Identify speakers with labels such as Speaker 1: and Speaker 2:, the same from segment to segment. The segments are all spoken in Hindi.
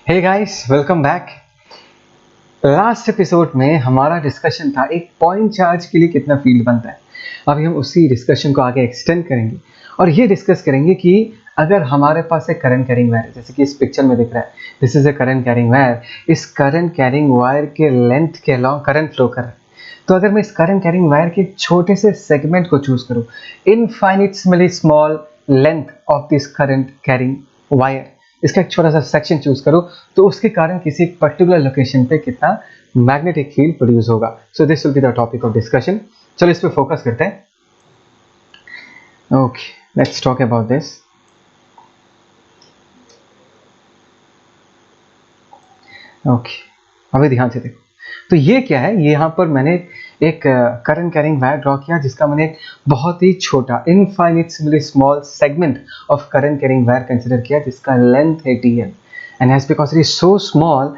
Speaker 1: हे guys, welcome back. Last episode में हमारा डिस्कशन था एक पॉइंट चार्ज के लिए कितना फील्ड बनता है। अभी हम उसी डिस्कशन को आगे एक्सटेंड करेंगे और ये डिस्कस करेंगे कि अगर हमारे पास एक करंट कैरिंग वायर, जैसे कि इस पिक्चर में दिख रहा है, this is a current carrying wire. इस करंट कैरिंग वायर के लेंथ के अलॉन्ग करंट फ्लो कर रहा है। तो अगर मैं इस करंट कैरिंग वायर के छोटे से सेगमेंट को चूज करूं, infinitely small length of this current carrying wire, इसका एक छोटा सा सेक्शन चूज करो, तो उसके कारण किसी पर्टिकुलर लोकेशन पे कितना मैग्नेटिक फील्ड प्रोड्यूस होगा। So this will be the topic of discussion. चलो इस पे फोकस करते हैं। Okay, let's talk about this. Okay, अभी ध्यान से देखो। तो ये क्या है, यहाँ पर मैंने एक करंट कैरिंग वायर ड्रॉ किया जिसका मैंने एक बहुत ही छोटा infinitely small segment of current carrying wire consider किया जिसका लेंथ है dl, and as because it is so small,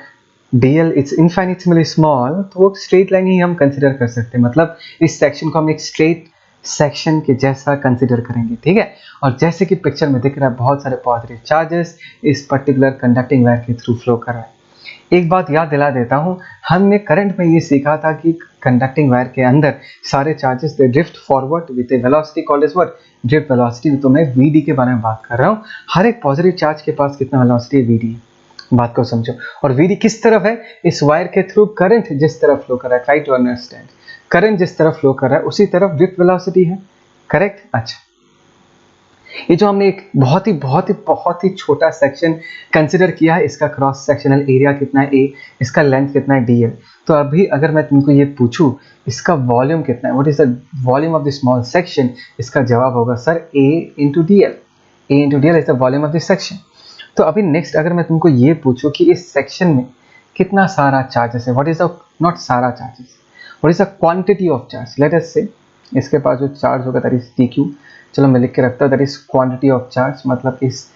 Speaker 1: dl it's infinitely small, तो वो स्ट्रेट लाइन ही हम कंसिडर कर सकते हैं। मतलब इस सेक्शन को हम एक स्ट्रेट सेक्शन के जैसा कंसिडर करेंगे, ठीक है। और जैसे कि पिक्चर में दिख रहा है, बहुत सारे पॉजिटिव चार्जेस इस पर्टिकुलर कंडक्टिंग वायर के थ्रू फ्लो कर रहा है। एक बात याद दिला देता हूं, हमने करंट में ये सीखा था कि कंडक्टिंग वायर के अंदर सारे charges they drift forward with a velocity called as what, drift velocity. तो मैं vd के बारे में बात कर रहा हूं। हर एक पॉजिटिव चार्ज के पास कितना वेलोसिटी है, vd। बात को समझो। और vd किस तरफ है, इस वायर के थ्रू करंट जिस तरफ फ्लो कर रहा है, ट्राई टू अंडरस्टैंड। करंट जिस तरफ फ्लो कर रहा है उसी तरफ ड्रिफ्ट वेलोसिटी है, करेक्ट। अच्छा, ये जो हमने एक बहुत ही छोटा सेक्शन कंसिडर किया है, इसका क्रॉस सेक्शनल एरिया कितना है a, इसका लेंथ कितना है dl। तो अभी अगर मैं तुमको ये पूछूं इसका वॉल्यूम कितना है, what is the volume of the small section, इसका जवाब होगा sir a into dl। a into dl is the volume of the section. तो अभी नेक्स्ट अगर मैं तुमको ये पूछूं कि इस सेक्शन में कितना सारा चार्जेस है, व्हाट इज द, नॉट सारा charges, what is the quantity of charge. Let us से इसके पास जो चार्ज होगा दैट इज dq। चलो मैं लिख के रखता हूँ, that is quantity of charge. मतलब इस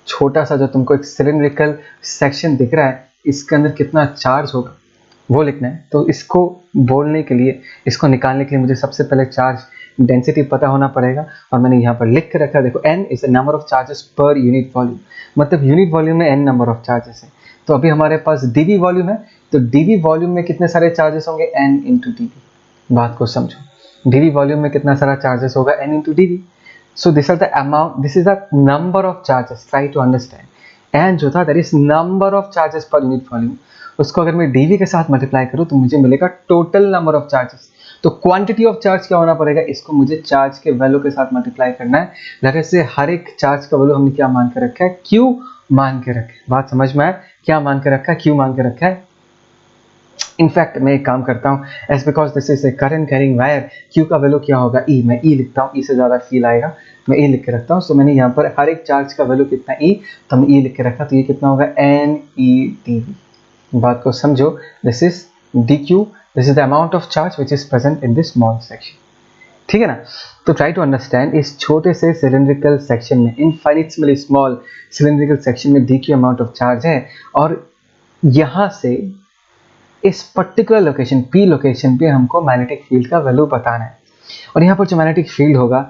Speaker 1: छोटा सा जो तुमको एक सिलिंड्रिकल सेक्शन दिख रहा है, इसके अंदर कितना चार्ज होगा वो लिखना है। तो इसको बोलने के लिए, इसको निकालने के लिए मुझे सबसे पहले चार्ज डेंसिटी पता होना पड़ेगा। और मैंने यहाँ पर लिख के रखा, देखो n is the number of charges per unit volume. मतलब यूनिट वॉल्यूम में n नंबर ऑफ चार्जेस है। तो अभी हमारे पास dv वॉल्यूम है, तो dv वॉल्यूम में कितने सारे चार्जेस होंगे, n इंटू dv। बात को समझो, dv वॉल्यूम में कितना सारा चार्जेस होगा, n into dv। So these are the amount, this is the number of charges, try to understand. And जो था that is number of charges per unit volume, उसको अगर मैं dv के साथ मल्टीप्लाई करूँ तो मुझे मिलेगा टोटल नंबर ऑफ चार्जेस। तो क्वांटिटी ऑफ चार्ज क्या होना पड़ेगा, इसको मुझे चार्ज के वैल्यू के साथ मल्टीप्लाई करना है। जैसे से हर एक चार्ज का वैल्यू हमने क्या मान के रखा है, q मान के रखा है। बात समझ में आया, क्या मान के रखा है, q मान के रखा है। इनफैक्ट मैं एक काम करता हूँ, as because this is a current carrying wire, Q का वैल्यू क्या होगा, ई। मैं ई लिखता हूँ, ई से ज़्यादा फील आएगा, मैं ई लिख के रखता हूँ। सो मैंने यहाँ पर हर एक चार्ज का वैल्यू कितना ई, तो मैं ई लिख के रखा, तो ये कितना होगा, एन ई टी वी। बात को समझो, this is D Q, this is the amount of charge which is present in this small section, ठीक है ना। तो ट्राई टू अंडरस्टैंड, इस छोटे से सिलिंड्रिकल सेक्शन में, इनफाइनिटली स्मॉल सिलिंड्रिकल सेक्शन में D Q amount of charge है, और यहाँ से इस पर्टिकुलर लोकेशन P लोकेशन पे हमको मैग्नेटिक फील्ड का वैल्यू बताना है। और यहाँ पर जो मैग्नेटिक फील्ड होगा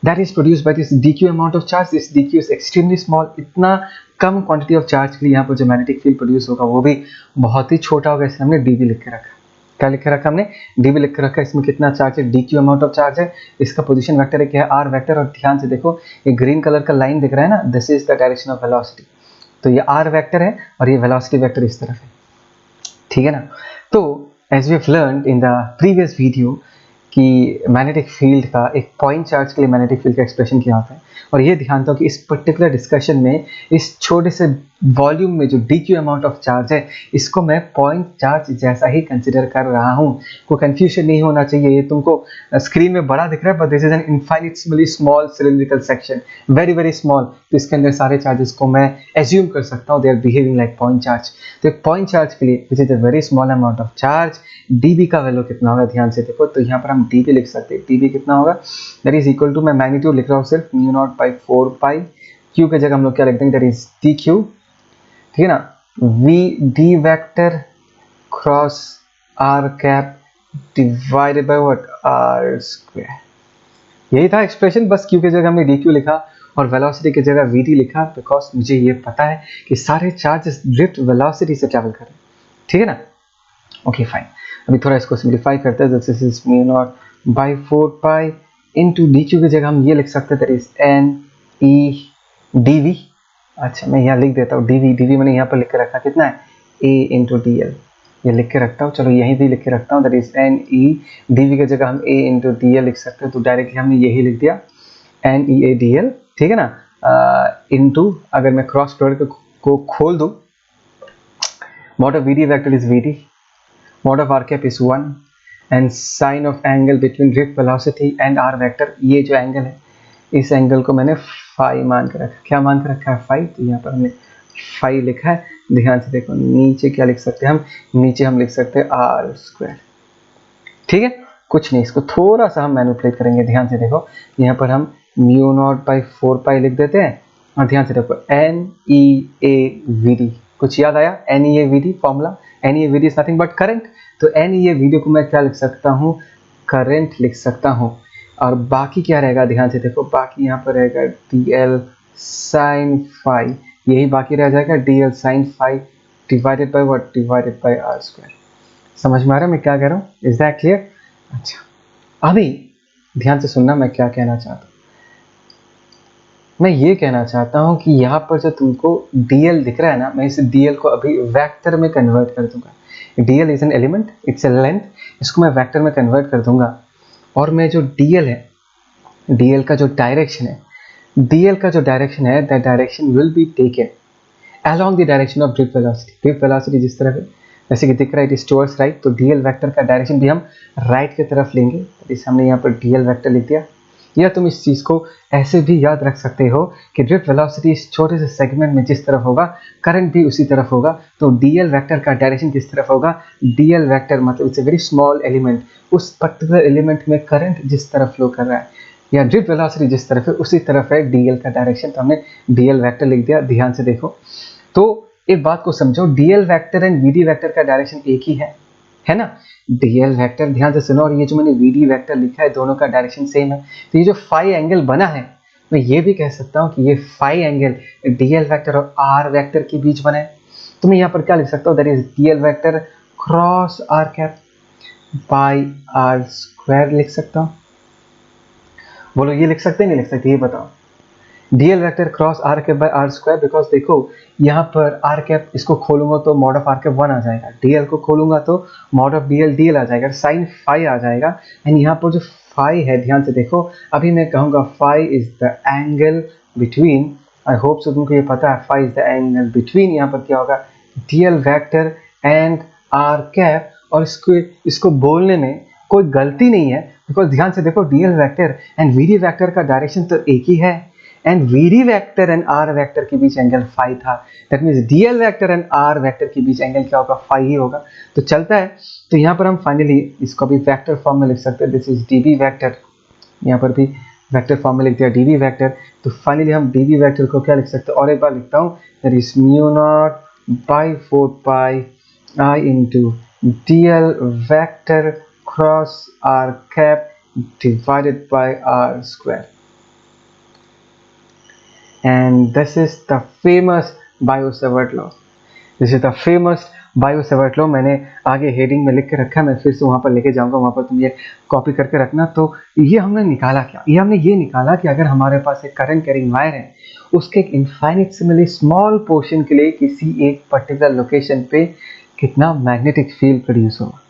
Speaker 1: that is produced by this dq amount of charge. This dq is extremely small, इतना कम क्वांटिटी ऑफ चार्ज के लिए यहाँ पर जो मैग्नेटिक फील्ड प्रोड्यूस होगा वो भी बहुत ही छोटा होगा, इसलिए हमने dv लिख के रखा। क्या लिख के रखा हमने, dv लिख के रखा। इसमें कितना चार्ज है, dq अमाउंट ऑफ चार्ज है, इसका पोजीशन वेक्टर है क्या है, r वेक्टर। और ध्यान से देखो, ये ग्रीन कलर का लाइन दिख रहा है ना, this is the direction of velocity. तो ये r वेक्टर है और ये वेलोसिटी वेक्टर इस तरफ है, ठीक है ना। तो as we have learned in the previous video कि मैग्नेटिक फील्ड का, एक पॉइंट चार्ज के लिए मैग्नेटिक फील्ड का एक्सप्रेशन क्या होता है। और ये ध्यान दो कि इस पर्टिकुलर डिस्कशन में इस छोटे से वॉल्यूम में जो D Q amount of charge है, इसको मैं पॉइंट चार्ज जैसा ही कंसिडर कर रहा हूँ। कोई कंफ्यूजन नहीं होना चाहिए। ये तुमको स्क्रीन में बड़ा दिख रहा है, but this is an infinitely small cylindrical section, very very small. तो इसके अंदर सारे चार्जेस को मैं एज्यूम कर सकता हूँ, they are behaving like point charge. तो एक पॉइंट चार्ज के लिए which is a very small amount of charge, dB का वैल्यू कितना होगा, ध्यान से देखो। तो यहाँ पर हम dB लिख सकते हैं, dB कितना होगा, दैट इज इक्वल टू, मैं मैग्नीट्यूड लिख रहा हूँ सिर्फ, mu naught by 4 pi, q के जगह हम लोग क्या लिख देंगे, दैट इज dq, ठीक है ना। v d vector cross r cap divided by what, r square. यही था एक्सप्रेशन, बस q के जगह हमने dq लिखा और वेलोसिटी की जगह vt लिखा बिकॉज मुझे ये पता है कि सारे चार्जेस ड्रिफ्ट वेलोसिटी से ट्रैवल कर रहे हैं, ठीक है ना। ओके फाइन, अभी थोड़ा इसको सिंप्लीफाई करते हैं। This is mu naught by 4 pi into D Q की जगह हम ये लिख सकते हैं that is N E D V. अच्छा मैं यहाँ लिख देता हूँ डी वी मैंने यहाँ पर लिख के रखा कितना है ए इंटू डी एल, ये लिख के रखता हूँ। चलो यहीं भी लिख के रखता हूँ that is N E D V की जगह हम ए इंटू डी एल लिख सकते हैं, तो डायरेक्टली हमने यही लिख दिया N E A D L, ठीक है ना। इंटू अगर मैं क्रॉस प्रोडक्ट को खोल दूँ, mod of vd vector is vd, mod of r cap is 1 and sin of angle between drift velocity and r vector, ये जो एंगल है इस एंगल को मैंने फाई मान के रखा। क्या मान के रखा है? फाई। तो यहाँ पर हमने फाई लिखा है, ध्यान से देखो नीचे क्या लिख सकते हैं हम, नीचे हम लिख सकते हैं आर स्क्वायर, ठीक है। कुछ नहीं, इसको थोड़ा सा हम मैनिपुलेट करेंगे, ध्यान से देखो यहाँ पर हम म्यू नॉट बाई 4 पाई लिख देते हैं और ध्यान से देखो N E A V D, कुछ याद आया? N E A V D formula, N E A V D is nothing but current, तो N E A V D को मैं क्या लिख सकता हूँ? करंट लिख सकता हूँ। और बाकी क्या रहेगा? ध्यान से देखो बाकी यहाँ पर रहेगा डी एल साइन फाई, यही बाकी रह जाएगा D L sine phi divided by what? Divided by R square. समझ में आ रहा है मैं क्या कह रहा हूँ? Is that clear? अच्छा अभी ध्यान से सुनना मैं क्या कहना चाहता हूँ। मैं ये कहना चाहता हूँ कि यहाँ पर जो तुमको dl दिख रहा है ना, मैं इस dl को अभी वेक्टर में कन्वर्ट कर दूंगा। dl is an element, it's a length, इसको मैं वेक्टर में कन्वर्ट कर दूंगा और मैं जो dl है, dl का जो डायरेक्शन है, that direction will be taken along the direction of drift velocity. Drift velocity जिस तरफ है जैसे कि दिख रहा है इट इज टुवर्ड्स राइट, तो dl वेक्टर का डायरेक्शन भी हम राइट की तरफ लेंगे, इस हमने यहाँ पर dl वेक्टर लिख दिया। या तुम इस चीज़ को ऐसे भी याद रख सकते हो कि ड्रिफ्ट वेलोसिटी इस छोटे से सेगमेंट में जिस तरफ होगा करंट भी उसी तरफ होगा, तो dl वेक्टर का डायरेक्शन किस तरफ होगा? dl वेक्टर मतलब it's a very small element, उस पर्टिकुलर एलिमेंट में करंट जिस तरफ फ्लो कर रहा है या ड्रिफ्ट वेलोसिटी जिस तरफ है उसी तरफ है dl का डायरेक्शन, तो हमने dl वेक्टर लिख दिया। ध्यान से देखो तो एक बात को समझो, dl vector and vd vector का डायरेक्शन एक ही है ना। dl वेक्टर ध्यान से सुनो, और ये जो मैंने vd वेक्टर लिखा है दोनों का डायरेक्शन सेम है, तो ये जो फाई एंगल बना है मैं ये भी कह सकता हूँ कि ये फाई एंगल dl वेक्टर और r वेक्टर के बीच बना है। तो मैं यहाँ पर क्या लिख सकता हूँ? That is dl vector cross r cap by r square लिख सकता हूँ। बोलो ये लिख सकते हैं नहीं लिख सकते? ये बताओ। dl vector cross r cap by r square, because देखो यहाँ पर r कैप इसको खोलूंगा तो मॉड ऑफ r कैप 1 आ जाएगा, dl को खोलूंगा तो मॉड ऑफ dl आ जाएगा, साइन फाई आ जाएगा। एंड यहाँ पर जो फाई है ध्यान से देखो, अभी मैं कहूँगा phi is the angle between, I hope so तुमको ये पता है, phi is the angle between, यहाँ पर क्या होगा? dl vector and r cap. और इसको बोलने में कोई गलती नहीं है बिकॉज ध्यान से देखो dl vector and vd vector का डायरेक्शन तो एक ही है, and vd vector and r vector के बीच एंगल फाई था, that means dl vector and r vector के बीच एंगल क्या होगा? फाई ही होगा। तो चलता है, तो यहाँ पर हम फाइनली इसको भी वेक्टर फॉर्म में लिख सकते हैं, दिस इज db वेक्टर, यहाँ पर भी वेक्टर फॉर्म में लिख दिया db वेक्टर। तो फाइनली हम db वेक्टर को क्या लिख सकते हैं? और एक बार लिखता हूँ, that is mu not by 4 pi i into dl vector cross r cap divided by r square, and this is the famous Biot-Savart law. This is the famous Biot-Savart law। मैंने आगे हेडिंग में लिख के रखा है, मैं फिर से वहाँ पर लेके जाऊँगा, वहाँ पर तुम ये कॉपी करके रखना। तो ये हमने निकाला क्या? ये हमने ये निकाला कि अगर हमारे पास एक करंट कैरिंग वायर है, उसके एक इनफाइनिटेसिमली स्मॉल पोर्शन के लिए किसी एक पर्टिकुलर लोकेशन पे कितना मैग्नेटिक फील्ड प्रोड्यूस होगा।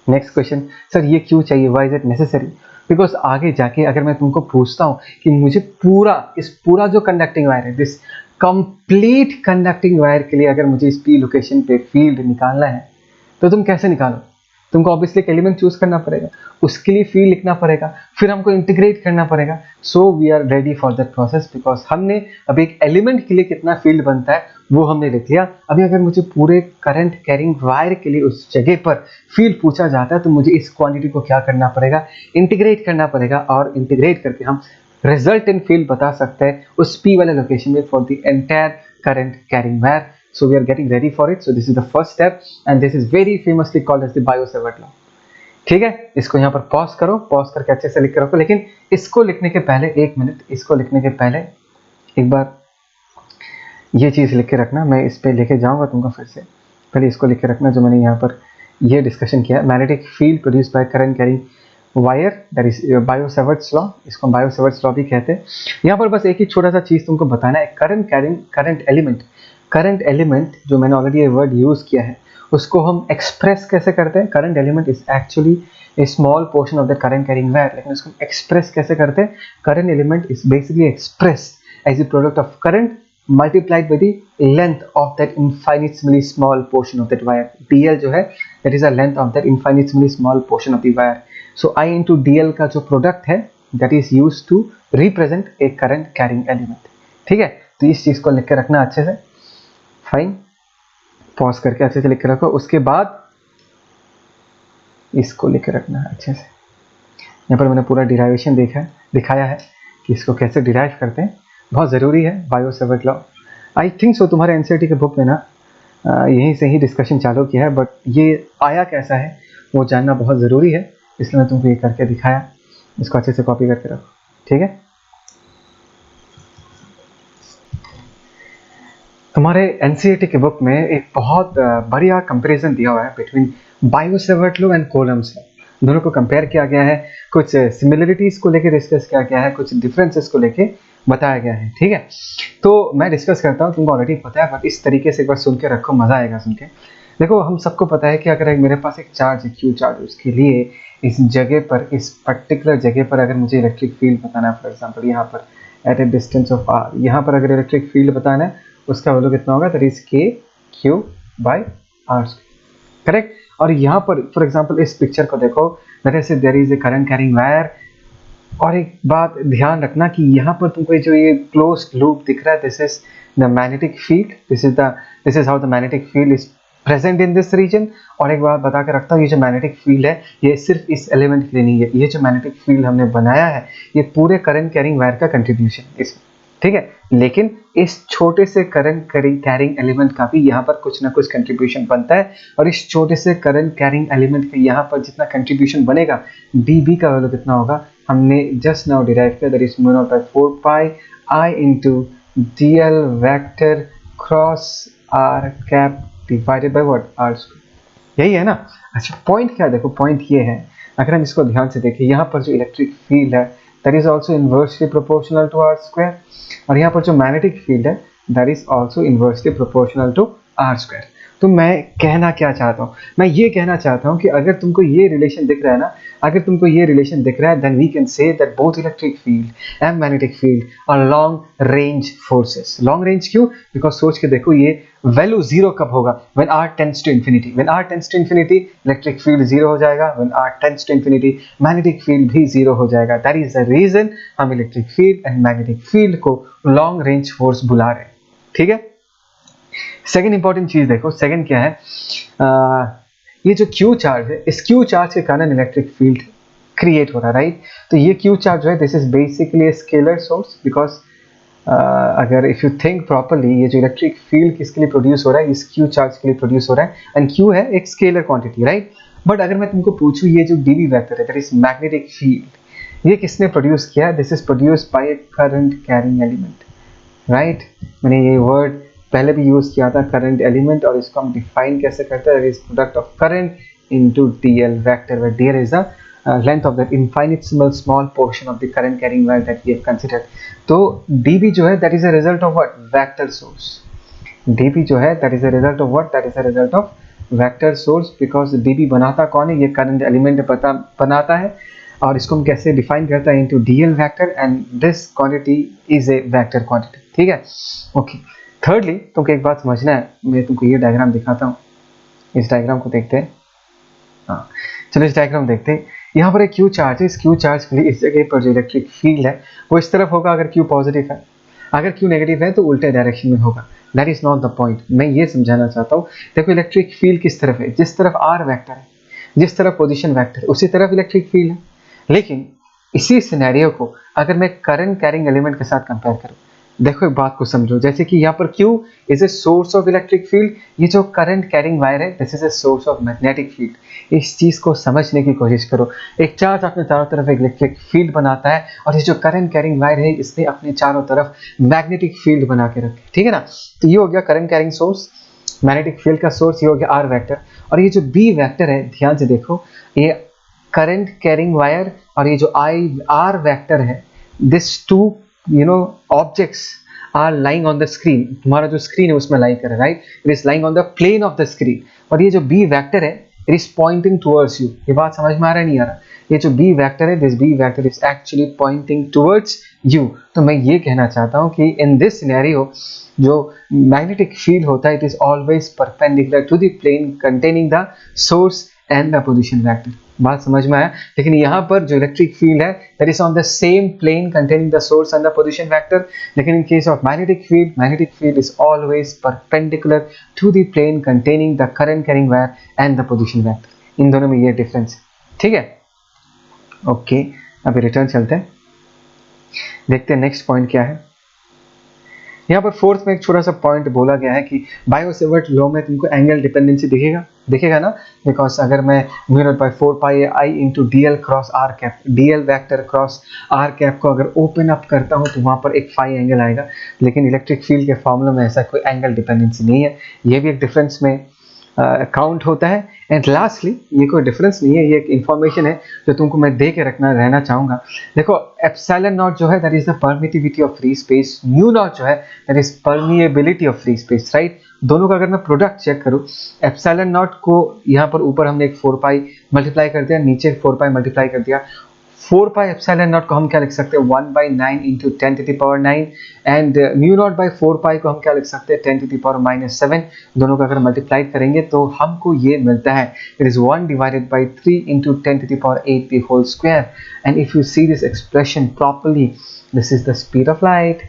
Speaker 1: नेक्स्ट क्वेश्चन, सर ये क्यों चाहिए? Why is it necessary? Because आगे जाके अगर मैं तुमको पूछता हूँ कि मुझे इस पूरा जो कंडक्टिंग वायर है, दिस कंप्लीट कंडक्टिंग वायर के लिए अगर मुझे इस पी लोकेशन पे फील्ड निकालना है तो तुम कैसे निकालो? तुमको ऑब्वियसली एक एलिमेंट चूज करना पड़ेगा, उसके लिए फील्ड लिखना पड़ेगा, फिर हमको इंटीग्रेट करना पड़ेगा। So we are ready for that process because हमने अभी एक एलिमेंट के लिए कितना फील्ड बनता है वो हमने लिख लिया। अभी अगर मुझे पूरे करंट कैरिंग वायर के लिए उस जगह पर फील्ड पूछा जाता है तो मुझे इस क्वांटिटी को क्या करना पड़ेगा? इंटीग्रेट करना पड़ेगा, और इंटीग्रेट करके हम रिजल्टेंट फील्ड बता सकते हैं उस पी वाले लोकेशन में for the entire current carrying wire. So we are getting ready for it. So this is the first step and this is very famously called as the Biot-Savart law. ठीक है, इसको यहाँ पर पॉज करो, पॉज करके अच्छे से लिख के रखो। लेकिन इसको लिखने के पहले एक मिनट, इसको लिखने के पहले एक बार ये चीज़ लिख के रखना, मैं इस पे लेके जाऊंगा तुमको फिर से, पहले इसको लिख के रखना जो मैंने यहाँ पर ये डिस्कशन किया है। Magnetic field produce by current carrying wire, that is Biot Savart's law, इसको बायो-सैवर्ट्स लॉ भी कहते हैं। यहाँ पर बस एक ही छोटा सा चीज़ तुमको बताना है, करंट कैरिंग करंट एलिमेंट जो मैंने ऑलरेडी ये वर्ड यूज़ किया है उसको हम एक्सप्रेस कैसे करते हैं। Current element is actually a small portion of the current carrying wire, लेकिन उसको एक्सप्रेस कैसे करते हैं। Current element is basically express as a product of current multiplied by the length of that infinitesimally small portion of that wire. dl जो है that is the length of that infinitesimally small portion of the wire. So I into dl का जो product है that is used to represent a current carrying element. ठीक है, तो इस चीज को लिख के रखना अच्छे से, फाइन, पॉज करके अच्छे से लिख के रखो। उसके बाद इसको लिख के रखना है अच्छे से। यहाँ पर मैंने पूरा डिराइवेशन दिखाया है कि इसको कैसे डिराइव करते हैं, बहुत ज़रूरी है बायो-सैवर्ट लॉ। आई थिंक सो तुम्हारे एनसीईआरटी के बुक में ना यहीं से ही डिस्कशन चालू किया है, बट ये आया कैसा है वो जानना बहुत ज़रूरी है, इसलिए मैं तुमको ये करके दिखाया। इसको अच्छे से कॉपी करके रखो, ठीक है। तुम्हारे एनसीईआरटी के बुक में एक बहुत बढ़िया कंपैरिजन दिया हुआ है between bio-Savart law and Coulomb's law. दोनों को कंपेयर किया गया है, कुछ सिमिलरिटीज़ को लेके डिस्कस किया गया है, कुछ डिफरेंसेस को लेके बताया गया है, ठीक है। तो मैं डिस्कस करता हूँ, तुमको ऑलरेडी पता है, बट इस तरीके से एक बार सुन के रखो, मज़ा आएगा सुन के। देखो, हम सबको पता है कि अगर मेरे पास एक चार्ज है, क्यू चार्ज, उसके लिए इस जगह पर, इस पर्टिकुलर जगह पर अगर मुझे इलेक्ट्रिक फील्ड बताना है, फॉर एग्जाम्पल यहाँ पर at a distance of R, यहाँ पर अगर इलेक्ट्रिक फील्ड बताना है उसका वैल्यू कितना होगा, that is K Q by R, correct. और यहाँ पर फॉर एग्जाम्पल इस पिक्चर को देखो, that is there is a current carrying wire. और एक बात ध्यान रखना कि यहाँ पर तुमको जो ये क्लोज लूप दिख रहा है, this is the magnetic field, this is how the magnetic field is present in this region. और एक बात बता के रखता हूँ, ये जो मैग्नेटिक फील्ड है ये सिर्फ इस एलिमेंट के लिए नहीं है, ये जो मैग्नेटिक फील्ड हमने बनाया है ये पूरे करंट कैरिंग वायर का कंट्रीब्यूशन इसमें, ठीक है। लेकिन इस छोटे से करंट कैरिंग एलिमेंट का भी यहाँ पर कुछ ना कुछ कंट्रीब्यूशन बनता है, और इस छोटे से करंट कैरिंग एलिमेंट के यहाँ पर जितना कंट्रीब्यूशन बनेगा, dB का वैल्यू कितना होगा, हमने जस्ट नाउ डिराइव किया, that is mu naught by 4 pi I into dl vector cross r cap divided by what, r square. यही है ना। अच्छा, पॉइंट क्या है, देखो पॉइंट ये है, अगर हम इसको ध्यान से देखें, यहाँ पर जो इलेक्ट्रिक फील्ड है that is also inversely proportional to r square, और यहाँ पर जो मैग्नेटिक फील्ड है that is also inversely proportional to r square. तो मैं कहना क्या चाहता हूँ, मैं ये कहना चाहता हूँ कि अगर तुमको ये रिलेशन दिख रहा है ना, अगर तुमको ये रिलेशन दिख रहा है, then we can say that both electric field and magnetic field are long range forces. Long range क्यों? बिकॉज सोच के देखो, ये वैल्यू जीरो कब होगा, when r tends to infinity. When r tends to infinity electric field zero हो जाएगा, when r tends to infinity magnetic field भी जीरो हो जाएगा। दैट इज द रीजन हम electric field and magnetic field को लॉन्ग रेंज फोर्स बुला रहे हैं, ठीक है। सेकेंड इंपॉर्टेंट चीज देखो, सेकेंड क्या है, ये जो क्यू चार्ज है, इस क्यू चार्ज के कारण इलेक्ट्रिक फील्ड क्रिएट हो रहा है, राइट। तो ये क्यू चार्ज जो है, this is basically a scalar source, because अगर इफ यू थिंक प्रॉपरली, ये जो इलेक्ट्रिक फील्ड किसके लिए प्रोड्यूस हो रहा है, इस क्यू चार्ज के लिए प्रोड्यूस हो रहा है, एंड क्यू है एक स्केलर क्वांटिटी, राइट। बट अगर मैं तुमको पूछूं, ये जो dB वेक्टर है, दैट इज मैग्नेटिक फील्ड, ये किसने प्रोड्यूस किया, this is produced by A current carrying element, right. मैंने ये वर्ड पहले भी यूज किया था, करंट एलिमेंट, और इसको हम डिफाइन कैसे करते हैं, that is product of current into dl vector, where dl is the length of that infinitesimal small portion of the current carrying wire that we have considered. तो dB जो है, that is a result of what, vector source. dB जो है, that is a result of what, that is a result of vector source, because dB बनाता कौन है, ये करंट एलिमेंट बनाता है, और इसको हम कैसे डिफाइन करता है, into dl vector, and this quantity is a vector quantity, ठीक है, ओके। थर्डली, तुमको एक बात समझना है, मैं तुमको ये डायग्राम दिखाता हूँ, इस डायग्राम को देखते हैं। हाँ, चलो इस डायग्राम देखते हैं। यहाँ पर एक क्यू चार्ज है, इस क्यू चार्ज के लिए इस जगह पर जो इलेक्ट्रिक फील्ड है वो इस तरफ होगा अगर क्यू पॉजिटिव है, अगर क्यू नेगेटिव है तो उल्टे डायरेक्शन में होगा। That is not the point, मैं ये समझाना चाहता हूँ। देखो, इलेक्ट्रिक फील्ड किस तरफ है, जिस तरफ आर वेक्टर है, जिस तरफ पोजिशन वेक्टर है, उसी तरफ इलेक्ट्रिक फील्ड है। लेकिन इसी सिनेरियो को अगर मैं करंट कैरिंग एलिमेंट के साथ कंपेयर करूँ, देखो एक बात को समझो, जैसे कि यहाँ पर Q is a source of electric field, ये जो करंट कैरिंग वायर है this is a source of magnetic field. इस चीज को समझने की कोशिश करो। एक चार्ज अपने चारों तरफ एक इलेक्ट्रिक फील्ड बनाता है और ये जो करंट कैरिंग वायर है इसने अपने चारों तरफ मैग्नेटिक फील्ड बना के रखे, ठीक है ना। तो ये हो गया current carrying source, magnetic field का सोर्स, ये हो गया आर वेक्टर। और ये जो बी वेक्टर है ध्यान से देखो, ये करंट कैरिंग वायर और ये जो आई आर वेक्टर है, this two objects are lying on the screen. तुम्हारा जो स्क्रीन है उसमें लाई कर रहा है, right, it is lying on the plane of the screen. और ये जो बी वेक्टर है it is pointing towards you. ये बात समझ में आ रहा है नहीं आ रहा? ये जो बी वेक्टर है, this B vector is actually pointing towards you. तो मैं ये कहना चाहता हूँ कि इन दिस सिनेरियो जो मैग्नेटिक फील्ड होता है it is always perpendicular to the plane containing the source and the position vector. बात समझ में आया? लेकिन यहाँ पर जो इलेक्ट्रिक फील्ड है that is on the same plane containing the source and the position vector. लेकिन in case of magnetic field is always perpendicular to the plane containing the current carrying wire and the position vector. इन दोनों में ये डिफरेंस है, ठीक है। ओके, अभी रिटर्न चलते हैं, देखते हैं नेक्स्ट पॉइंट क्या है। यहाँ पर फोर्थ में एक छोटा सा पॉइंट बोला गया है कि बायो-सेवर्ट लॉ में तुमको एंगल डिपेंडेंसी दिखेगा ना, बिकॉज अगर मैं μ0/4πi into dl cross r cap, dl vector cross r cap को अगर ओपन अप करता हूँ तो वहाँ पर एक फाई एंगल आएगा। लेकिन इलेक्ट्रिक फील्ड के फॉर्मूला में ऐसा कोई एंगल डिपेंडेंसी नहीं है, ये भी एक डिफरेंस में काउंट होता है। एंड लास्टली ये कोई डिफरेंस नहीं है, ये एक इंफॉर्मेशन है जो तुमको मैं दे के रहना चाहूँगा। देखो एप्सिलॉन नॉट जो है that is the permittivity of free space, mu naught जो है that is permeability of free space, right. दोनों का अगर मैं प्रोडक्ट चेक करूँ, एप्सिलॉन नॉट को यहाँ पर ऊपर हमने एक 4π मल्टीप्लाई कर दिया, नीचे 4π मल्टीप्लाई कर दिया। 4π एप्सिलॉन नॉट को हम क्या लिख सकते हैं 1/9 into 10⁹ and mu not by 4π को हम क्या लिख सकते हैं 10⁻⁷। दोनों का अगर मल्टीप्लाई करेंगे तो हमको ये मिलता है it is 1/3 into 10⁸ the whole square। And if you see this expression properly, this is the speed of light,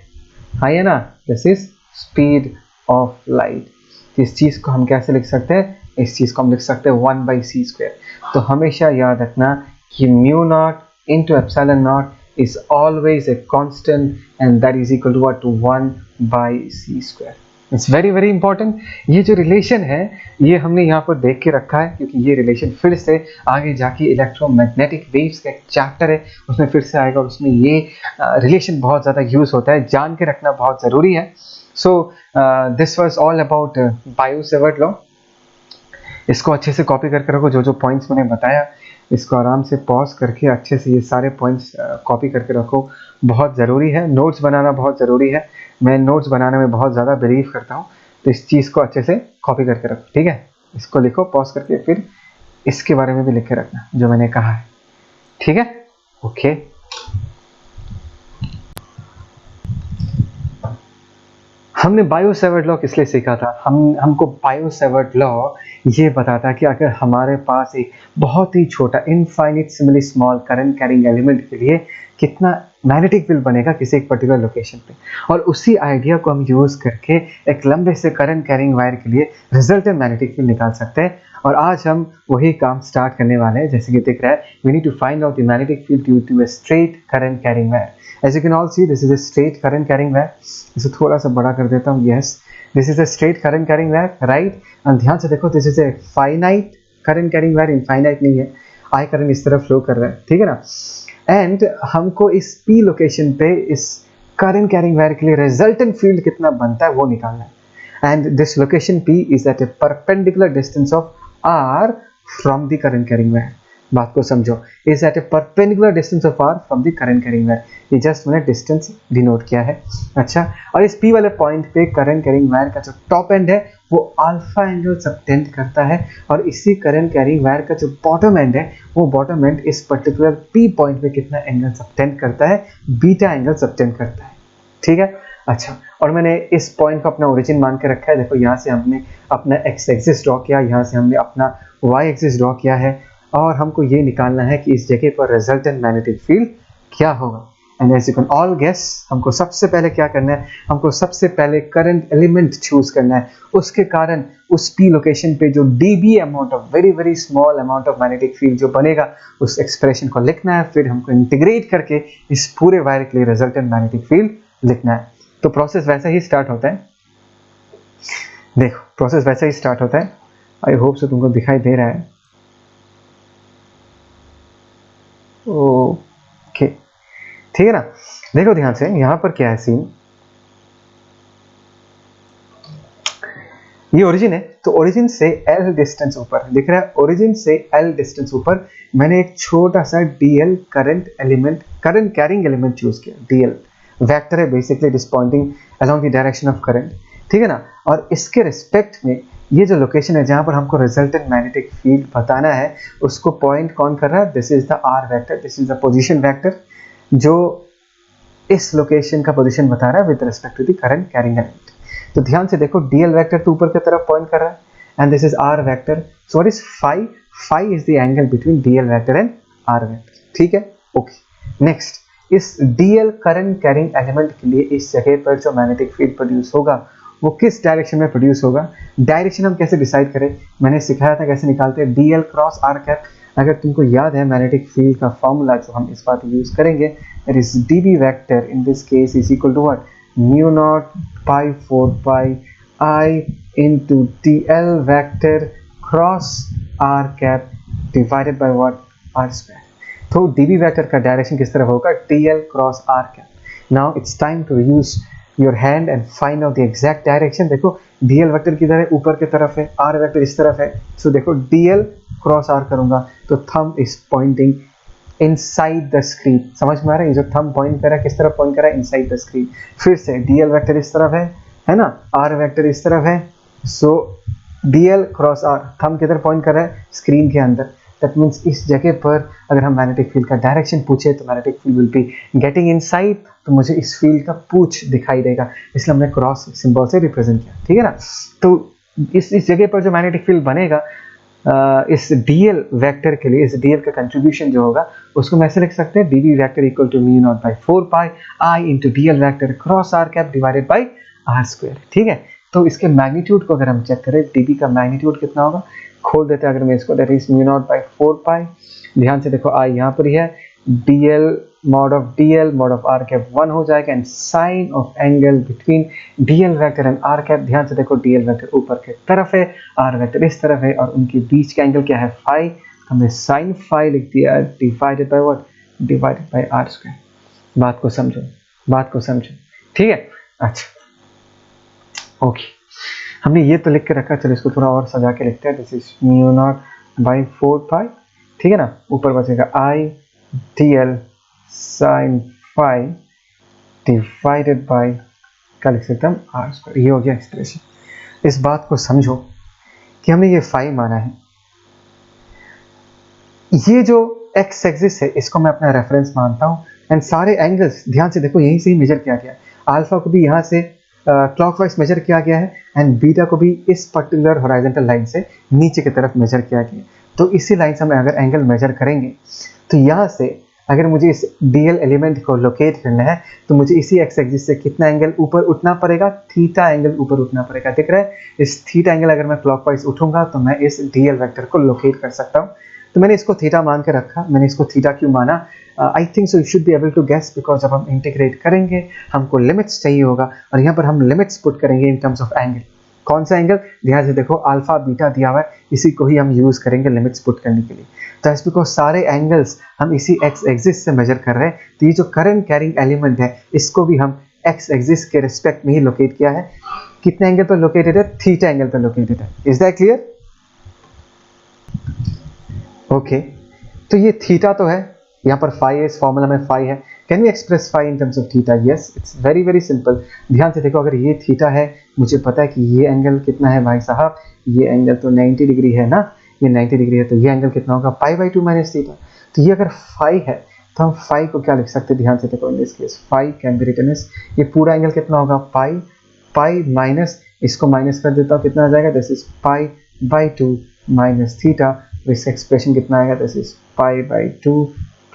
Speaker 1: है ना, this is speed of light. इस चीज को हम कैसे लिख सकते हैं, इस चीज को हम लिख सकते हैं 1/c²। तो हमेशा याद रखना कि mu naught into epsilon naught is always a constant and that is equal to what, to 1/c²। It's very very important। ये जो रिलेशन है ये हमने यहाँ पर देख के रखा है क्योंकि ये रिलेशन फिर से आगे जाके इलेक्ट्रोमैग्नेटिक वेव्स का एक चैप्टर है उसमें फिर से आएगा और उसमें ये रिलेशन बहुत ज़्यादा यूज होता है, जान के रखना बहुत ज़रूरी है। So this was all about Biot-Savart law. इसको अच्छे से कॉपी करके रखो, जो जो पॉइंट्स मैंने बताया इसको आराम से पॉज करके अच्छे से ये सारे पॉइंट्स कॉपी करके रखो, बहुत ज़रूरी है। नोट्स बनाना बहुत ज़रूरी है, मैं नोट्स बनाने में बहुत ज़्यादा बिलीव करता हूँ, तो इस चीज़ को अच्छे से कॉपी करके रखो, ठीक है। इसको लिखो पॉज करके, फिर इसके बारे में भी लिख के रखना जो मैंने कहा है, ठीक है। ओके, हमने बायो-सेवर्ट लॉ किस लिए सीखा था? हमको बायो-सेवर्ट लॉ ये बताता है कि अगर हमारे पास एक बहुत ही छोटा इनफाइनिटेसिमली स्मॉल करंट कैरिंग एलिमेंट के लिए कितना मैग्नेटिक फील्ड बनेगा किसी एक पर्टिकुलर लोकेशन पे, और उसी आइडिया को हम यूज करके एक लंबे से करंट कैरिंग वायर के लिए रिजल्टेंट मैग्नेटिक फील्ड निकाल सकते हैं। और आज हम वही काम स्टार्ट करने वाले हैं। जैसे कि दिख रहा है, we need to find out the magnetic field due to a straight current carrying wire. As you can all see, this is a straight current carrying wire। इसे थोड़ा सा बड़ा कर देता हूँ। Yes, this is a straight current carrying wire, right? और ध्यान से देखो, this is a finite current carrying wire, infinite नहीं है। I current इस तरफ फ्लो कर रहा है, ठीक है ना। एंड हमको इस P लोकेशन पे इस current carrying wire के लिए resultant field कितना बनता है वो निकालना है। And this location P is at a perpendicular distance of R from the current carrying wire। बात को समझो, is at a perpendicular distance of R from the current carrying wire। ये जस्ट मैंने डिस्टेंस डिनोट किया है। अच्छा, और इस P वाले पॉइंट पे करंट कैरिंग वायर का जो टॉप एंड है वो अल्फा एंगल सबटेंड करता है, और इसी करंट कैरिंग वायर का जो बॉटम एंड है वो बॉटम एंड इस पर्टिकुलर P पॉइंट पे कितना एंगल सबटेंड करता है, बीटा एंगल सबटेंड करता है, ठीक है। अच्छा, और मैंने इस पॉइंट को अपना ओरिजिन मान के रखा है। देखो, यहाँ से हमने अपना एक्स एक्सिस ड्रॉ किया, यहाँ से हमने अपना वाई एक्सिस ड्रॉ किया है, और हमको ये निकालना है कि इस जगह पर रिजल्टेंट मैग्नेटिक फील्ड क्या होगा। And as you can all guess, हमको सबसे पहले क्या करना है, हमको सबसे पहले करंट एलिमेंट चूज करना है। उसके कारण उस P लोकेशन पे जो dB amount of very very small amount of magnetic field जो बनेगा उस एक्सप्रेशन को लिखना है, फिर हमको इंटीग्रेट करके इस पूरे वायर के लिए रिजल्टेंट मैग्नेटिक फील्ड लिखना है। तो प्रोसेस वैसे ही स्टार्ट होता है, देखो प्रोसेस वैसे ही स्टार्ट होता है। आई होप से तुमको दिखाई दे रहा है। ओके ठीक है ना। देखो ध्यान से, यहाँ पर क्या है सीन, ये ओरिजिन है, तो ओरिजिन से L डिस्टेंस ऊपर दिख रहा है, ओरिजिन से L डिस्टेंस ऊपर मैंने एक छोटा सा DL current element, current carrying element choose किया। DL वेक्टर है basically, it is Poynting along the direction of current, ठीक है ना। और इसके रिस्पेक्ट में ये जो लोकेशन है जहां पर हमको रिजल्टेंट मैग्नेटिक फील्ड बताना है, उसको पॉइंट कौन कर रहा है, this is the R vector, this is the position vector जो इस लोकेशन का पोजीशन बता रहा है with respect to the current carrying element. तो ध्यान से देखो, DL वेक्टर तो ऊपर की तरफ पॉइंट कर रहा है and this is R vector, so what is phi, phi is the angle between DL vector and R vector, ठीक है। ओके नेक्स्ट, इस DL करंट कैरिंग एलिमेंट के लिए इस जगह पर जो मैग्नेटिक फील्ड प्रोड्यूस होगा वो किस डायरेक्शन में प्रोड्यूस होगा, डायरेक्शन हम कैसे डिसाइड करें, मैंने सिखाया था कैसे निकालते हैं, DL क्रॉस R कैप। अगर तुमको याद है मैग्नेटिक फील्ड का फॉर्मूला जो हम इस बात यूज करेंगे, that is DB vector in this case is equal to what, mu naught by 4 pi I into DL vector cross R cap divided by what, R square। तो DB वेक्टर का डायरेक्शन किस तरफ होगा, DL cross R cap। Now it's time to use your hand and find out the exact direction. देखो DL वेक्टर किधर है, ऊपर की तरफ है, R वेक्टर इस तरफ है, सो देखो DL क्रॉस R करूंगा तो thumb is pointing inside the screen, समझ में आ रहा है, ये जो थंब पॉइंट कर रहा है किस तरफ पॉइंट कर रहा है, इनसाइड द स्क्रीन। फिर से DL वेक्टर इस तरफ है ना, R वेक्टर इस तरफ है, सो DL क्रॉस R, थंब किधर पॉइंट कर रहा है, स्क्रीन के अंदर। दैट मीन्स इस जगह पर अगर हम मैग्नेटिक फील्ड का डायरेक्शन पूछे तो magnetic field will be getting inside, तो मुझे इस फील्ड का पूछ दिखाई देगा, इसलिए हमने क्रॉस सिंबल से रिप्रेजेंट किया, ठीक है ना। तो इस जगह पर जो मैग्नेटिक फील्ड बनेगा इस DL वेक्टर के लिए, इस DL का कंट्रीब्यूशन जो होगा उसको मैं ऐसे लिख सकते हैं, DB vector equal to mu not by 4 pi I into DL vector cross R cap divided by R square, ठीक है। तो इसके मैग्नीट्यूड को अगर हम चेक करें, DB का मैग्नीट्यूड कितना होगा, खोल देते हैं अगर मैं इसको, that is mu not by 4 पाई, ध्यान से देखो I यहाँ पर ही है, DL mod of R cap 1 हो जाएगा and sine of angle between DL vector and R cap, ध्यान से देखो DL वेक्टर ऊपर की तरफ है, R वेक्टर इस तरफ है और उनके बीच का एंगल क्या है, फाई, हमने साइन फाई लिख दिया divided by what, divided by R square. बात को समझो, बात को समझो, ठीक है। अच्छा ओके, हमने ये तो लिख के रखा, चलो इसको थोड़ा और सजा के लिखते हैं, this is mu not by 4 पाई, ठीक है ना, ऊपर बचेगा I DL sin phi divided by, क्या लिख सकते हम, R स्क्वायर, ये हो गया एक्सप्रेशन। इस बात को समझो कि हमने ये फाई माना है, ये जो एक्स एक्सिस है इसको मैं अपना रेफरेंस मानता हूँ एंड सारे एंगल्स ध्यान से देखो यहीं से ही मेजर किया गया है, अल्फा को भी यहाँ से क्लॉकवाइज मेजर किया गया है एंड बीटा को भी इस पर्टिकुलर हॉरिजॉन्टल लाइन से नीचे की तरफ मेजर किया गया है। तो इसी लाइन से हम अगर एंगल मेजर करेंगे तो यहाँ से अगर मुझे इस DL एलिमेंट को लोकेट करना है तो मुझे इसी एक्स एक्सिस से कितना एंगल ऊपर उठना पड़ेगा, थीटा एंगल ऊपर उठना पड़ेगा, दिख रहा है। इस थीटा एंगल अगर मैं क्लॉकवाइज उठूंगा तो मैं इस DL वेक्टर को लोकेट कर सकता हूँ। तो मैंने इसको थीटा मान के रखा, मैंने इसको थीटा क्यों माना, I think so you should be able to guess, because जब हम इंटीग्रेट करेंगे हमको लिमिट्स चाहिए होगा और यहाँ पर हम लिमिट्स पुट करेंगे इन टर्म्स ऑफ एंगल। कौन सा एंगल, ध्यान से देखो अल्फा बीटा दिया हुआ है, इसी को ही हम यूज करेंगे लिमिट्स पुट करने के लिए। तो इस बिकॉज सारे एंगल्स हम इसी एक्स एक्सिस से मेजर कर रहे हैं, तो ये जो करंट कैरिंग एलिमेंट है इसको भी हम एक्स एक्सिस के रिस्पेक्ट में ही लोकेट किया है। कितने एंगल पर लोकेटेड है, थीटा एंगल पर लोकेटेड है। Is that clear? ओके, तो ये थीटा तो है, यहाँ पर फाई है, इस फॉर्मूला में फाई है। Can we express phi in terms of theta? Yes, it's very very simple. ध्यान से देखो, अगर ये थीटा है, मुझे पता है कि ये एंगल कितना है भाई साहब, ये एंगल तो 90 डिग्री है ना, ये 90 डिग्री है, तो ये एंगल कितना होगा, पाई बाई 2 माइनस थीटा। तो ये अगर फाई है तो हम फाई को क्या लिख सकते हैं, ध्यान से देखो, in this case phi can be written as, ये पूरा एंगल कितना होगा, पाई, पाई माइनस, इसको माइनस कर देता हूँ, कितना आ जाएगा, this is pi by 2 minus theta. इसका एक्सप्रेशन कितना आएगा, this is pi by 2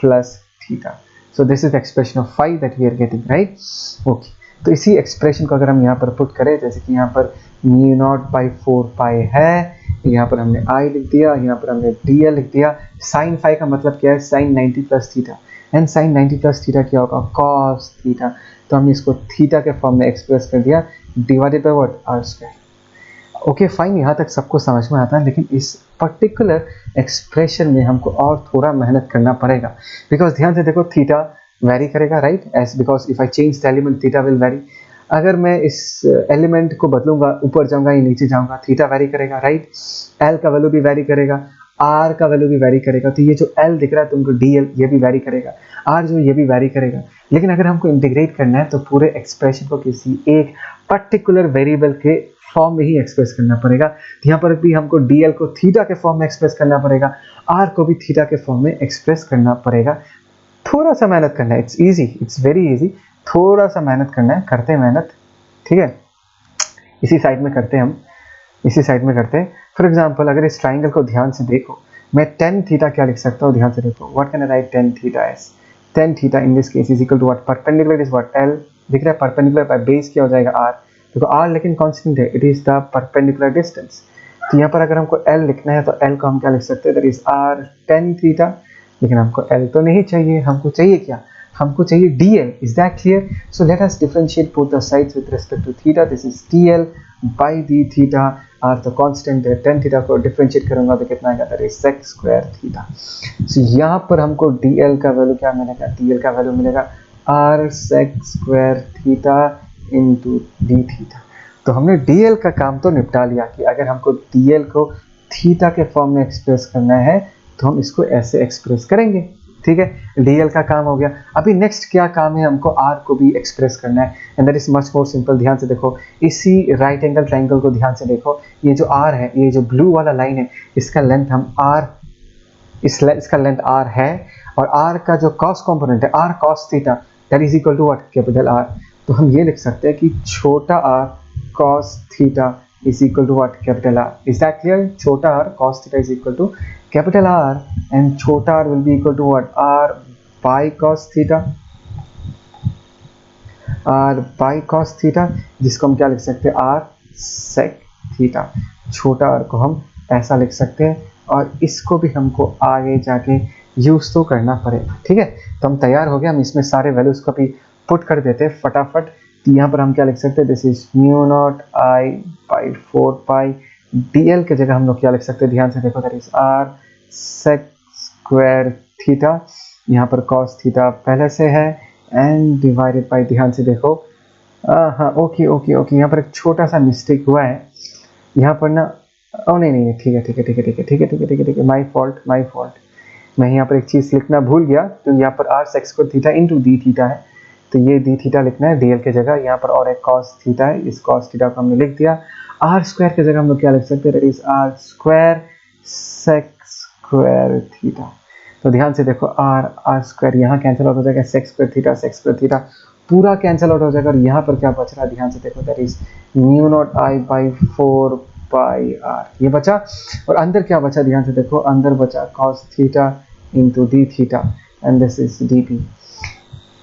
Speaker 1: plus theta. So this is the expression of phi that we are getting, right? Okay. तो इसी एक्सप्रेशन को अगर हम यहाँ पर पुट करें, जैसे कि यहाँ पर म्यू नॉट बाई 4 पाई है, यहाँ पर हमने आई लिख दिया, यहाँ पर हमने डी एल लिख दिया। साइन फाई का मतलब क्या है, sine 90 plus theta, and sine 90 plus theta क्या होगा, कॉस थीटा। तो हमने इसको थीटा के फॉर्म में एक्सप्रेस कर दिया, divided by what, R square. Okay fine, यहाँ तक सबको समझ में आता है, लेकिन इस पर्टिकुलर एक्सप्रेशन में हमको और थोड़ा मेहनत करना पड़ेगा, बिकॉज ध्यान से देखो थीटा वेरी करेगा, right, as because if I change the element theta will vary. अगर मैं इस एलिमेंट को बदलूंगा, ऊपर जाऊंगा या नीचे जाऊंगा, थीटा वेरी करेगा, राइट। एल का वैल्यू भी वेरी करेगा, आर का वैल्यू भी वेरी करेगा। तो ये जो एल दिख रहा है तुमको डी एल, ये भी वेरी करेगा, आर जो ये भी वेरी करेगा। लेकिन अगर हमको इंटीग्रेट करना है तो पूरे एक्सप्रेशन को किसी एक पर्टिकुलर वेरिएबल के फॉर्म में ही एक्सप्रेस करना पड़ेगा। तो यहाँ पर भी हमको डी एल को थीटा के फॉर्म में एक्सप्रेस करना पड़ेगा, आर को भी थीटा के फॉर्म में एक्सप्रेस करना पड़ेगा। थोड़ा सा मेहनत करना है, it's easy, it's very easy. थोड़ा सा मेहनत करना है, करते हैं मेहनत, ठीक है। इसी साइड में करते हैं हम, इसी साइड में करते हैं। फॉर एग्जाम्पल अगर इस ट्राइंगल को ध्यान से देखो, मैं टेन थीटा क्या लिख सकता हूँ, ध्यान से देखो, what can I write tan theta as, tan theta in this case is equal to what, perpendicular is what, L दिख रहा है, परपेंडिकुलर बाय बेस क्या हो जाएगा, आर। देखो आर लेकिन कांस्टेंट है, it is the perpendicular distance. तो यहाँ पर अगर हमको एल लिखना है तो एल को हम क्या लिख सकते हैं, that is R tan theta. लेकिन हमको एल तो नहीं चाहिए, हमको चाहिए क्या, हमको चाहिए dl, is that clear? So let us differentiate both the sides with respect to theta. This is dl by d theta, r तो constant है, tan theta को differentiate करूंगा तो कितना आएगा, that is sec square theta. So यहाँ पर हमको dl का वैल्यू क्या मिलेगा, dl का वैल्यू मिलेगा r sec square theta into d theta. तो हमने dl का काम तो निपटा लिया कि अगर हमको dl को थीटा के फॉर्म में एक्सप्रेस करना है तो हम इसको ऐसे एक्सप्रेस करेंगे, ठीक है। dl का काम हो गया। अभी नेक्स्ट क्या काम है, हमको r को भी एक्सप्रेस करना है, and that is much more simple. ध्यान से देखो, इसी राइट एंगल ट्राइंगल को ध्यान से देखो, ये जो r है, ये जो ब्लू वाला लाइन है, इसका लेंथ हम r, इसका लेंथ r है, और r का जो cos कंपोनेंट है, r cos theta, that is equal to what, capital R। तो हम ये लिख सकते हैं कि छोटा r cos theta is equal to what, capital R. Is that clear? छोटा r cos theta is equal to capital R, and छोटा r will be equal to what, R by cos theta, R by cos theta, जिसको हम क्या लिख सकते हैं, R sec theta। छोटा r को हम ऐसा लिख सकते हैं, और इसको भी हमको आगे जाके यूज तो करना पड़ेगा, ठीक है। तो हम तैयार हो गए, हम इसमें सारे वैल्यूज को भी पुट कर देते हैं फटाफट। तो यहाँ पर हम क्या लिख सकते हैं, this is mu naught I by 4 pi, dl के जगह हम लोग क्या लिख सकते हैं, ध्यान से देखो, that is r sec square theta, यहाँ पर cos थीटा पहले से है, एंड डिवाइडेड बाई, ध्यान से देखो, हाँ ओके ओके ओके, यहाँ पर एक छोटा सा मिस्टेक हुआ है, यहाँ पर ना, ओ नहीं, ठीक है ठीक है ठीक है ठीक है ठीक है ठीक है ठीक है ठीक है, माई फॉल्ट, मैं यहाँ पर एक चीज़ लिखना भूल गया। तो यहाँ पर r sec square theta into D theta है, तो ये डी थीटा लिखना है dl के जगह, यहाँ पर और एक cos थीटा है, इस cos थीटा को हमने लिख दिया। r स्क्वायर के जगह हम लोग क्या लिख सकते हैं, that is r square sec square theta. तो ध्यान से देखो, r स्क्वायर यहाँ कैंसिल आउट हो जाएगा, sec स्क्वायर थीटा पूरा कैंसिल आउट हो जाएगा, और यहाँ पर क्या बच रहा है, ध्यान से देखो, that is mu naught I by 4 pi r, ये बचा। और अंदर क्या बचा, ध्यान से देखो, अंदर बचा cos theta into d theta, and this is dp.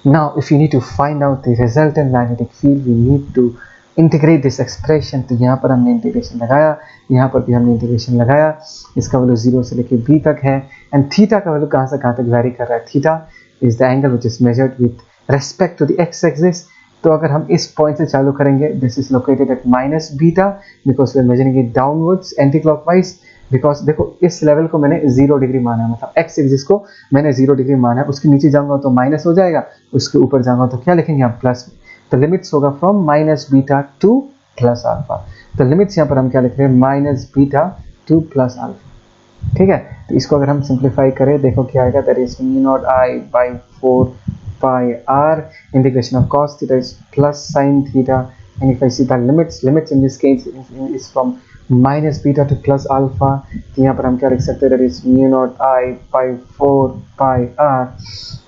Speaker 1: Now if you need to find out the resultant magnetic field, we need to integrate this expression. तो यहाँ पर हमने इंटीग्रेशन लगाया, यहाँ पर भी हमने इंटीग्रेशन लगाया, इसका वैल्यू 0 से लेके b तक है, एंड थीटा का वैल्यू कहाँ से कहाँ तक वेरी कर रहा है, theta is the angle which is measured with respect to the x axis. तो अगर हम इस पॉइंट से चालू करेंगे, this is located at minus beta, because we are measuring it downwards anti clockwise. Because देखो, इस लेवल को मैंने 0 डिग्री माना है, मतलब एक्स एक्सिस को मैंने 0 डिग्री माना है, उसके नीचे जाऊंगा तो माइनस हो जाएगा, उसके ऊपर जाऊंगा तो क्या लिखेंगे हम, प्लस। तो लिमिट्स होगा from minus beta two plus alpha. तो लिमिट्स यहाँ पर हम क्या लिख रहे हैं, minus beta two plus alpha, ठीक है। तो इसको अगर हम सिंप्लीफाई करें, देखो क्या आएगा, that is mu naught I by 4 pi r, integration of cos theta is plus sin theta, and if I see the limits in this case is from minus beta two plus alpha. तो यहाँ पर हम क्या लिख सकते हैं, that is mu naught I by 4 pi r,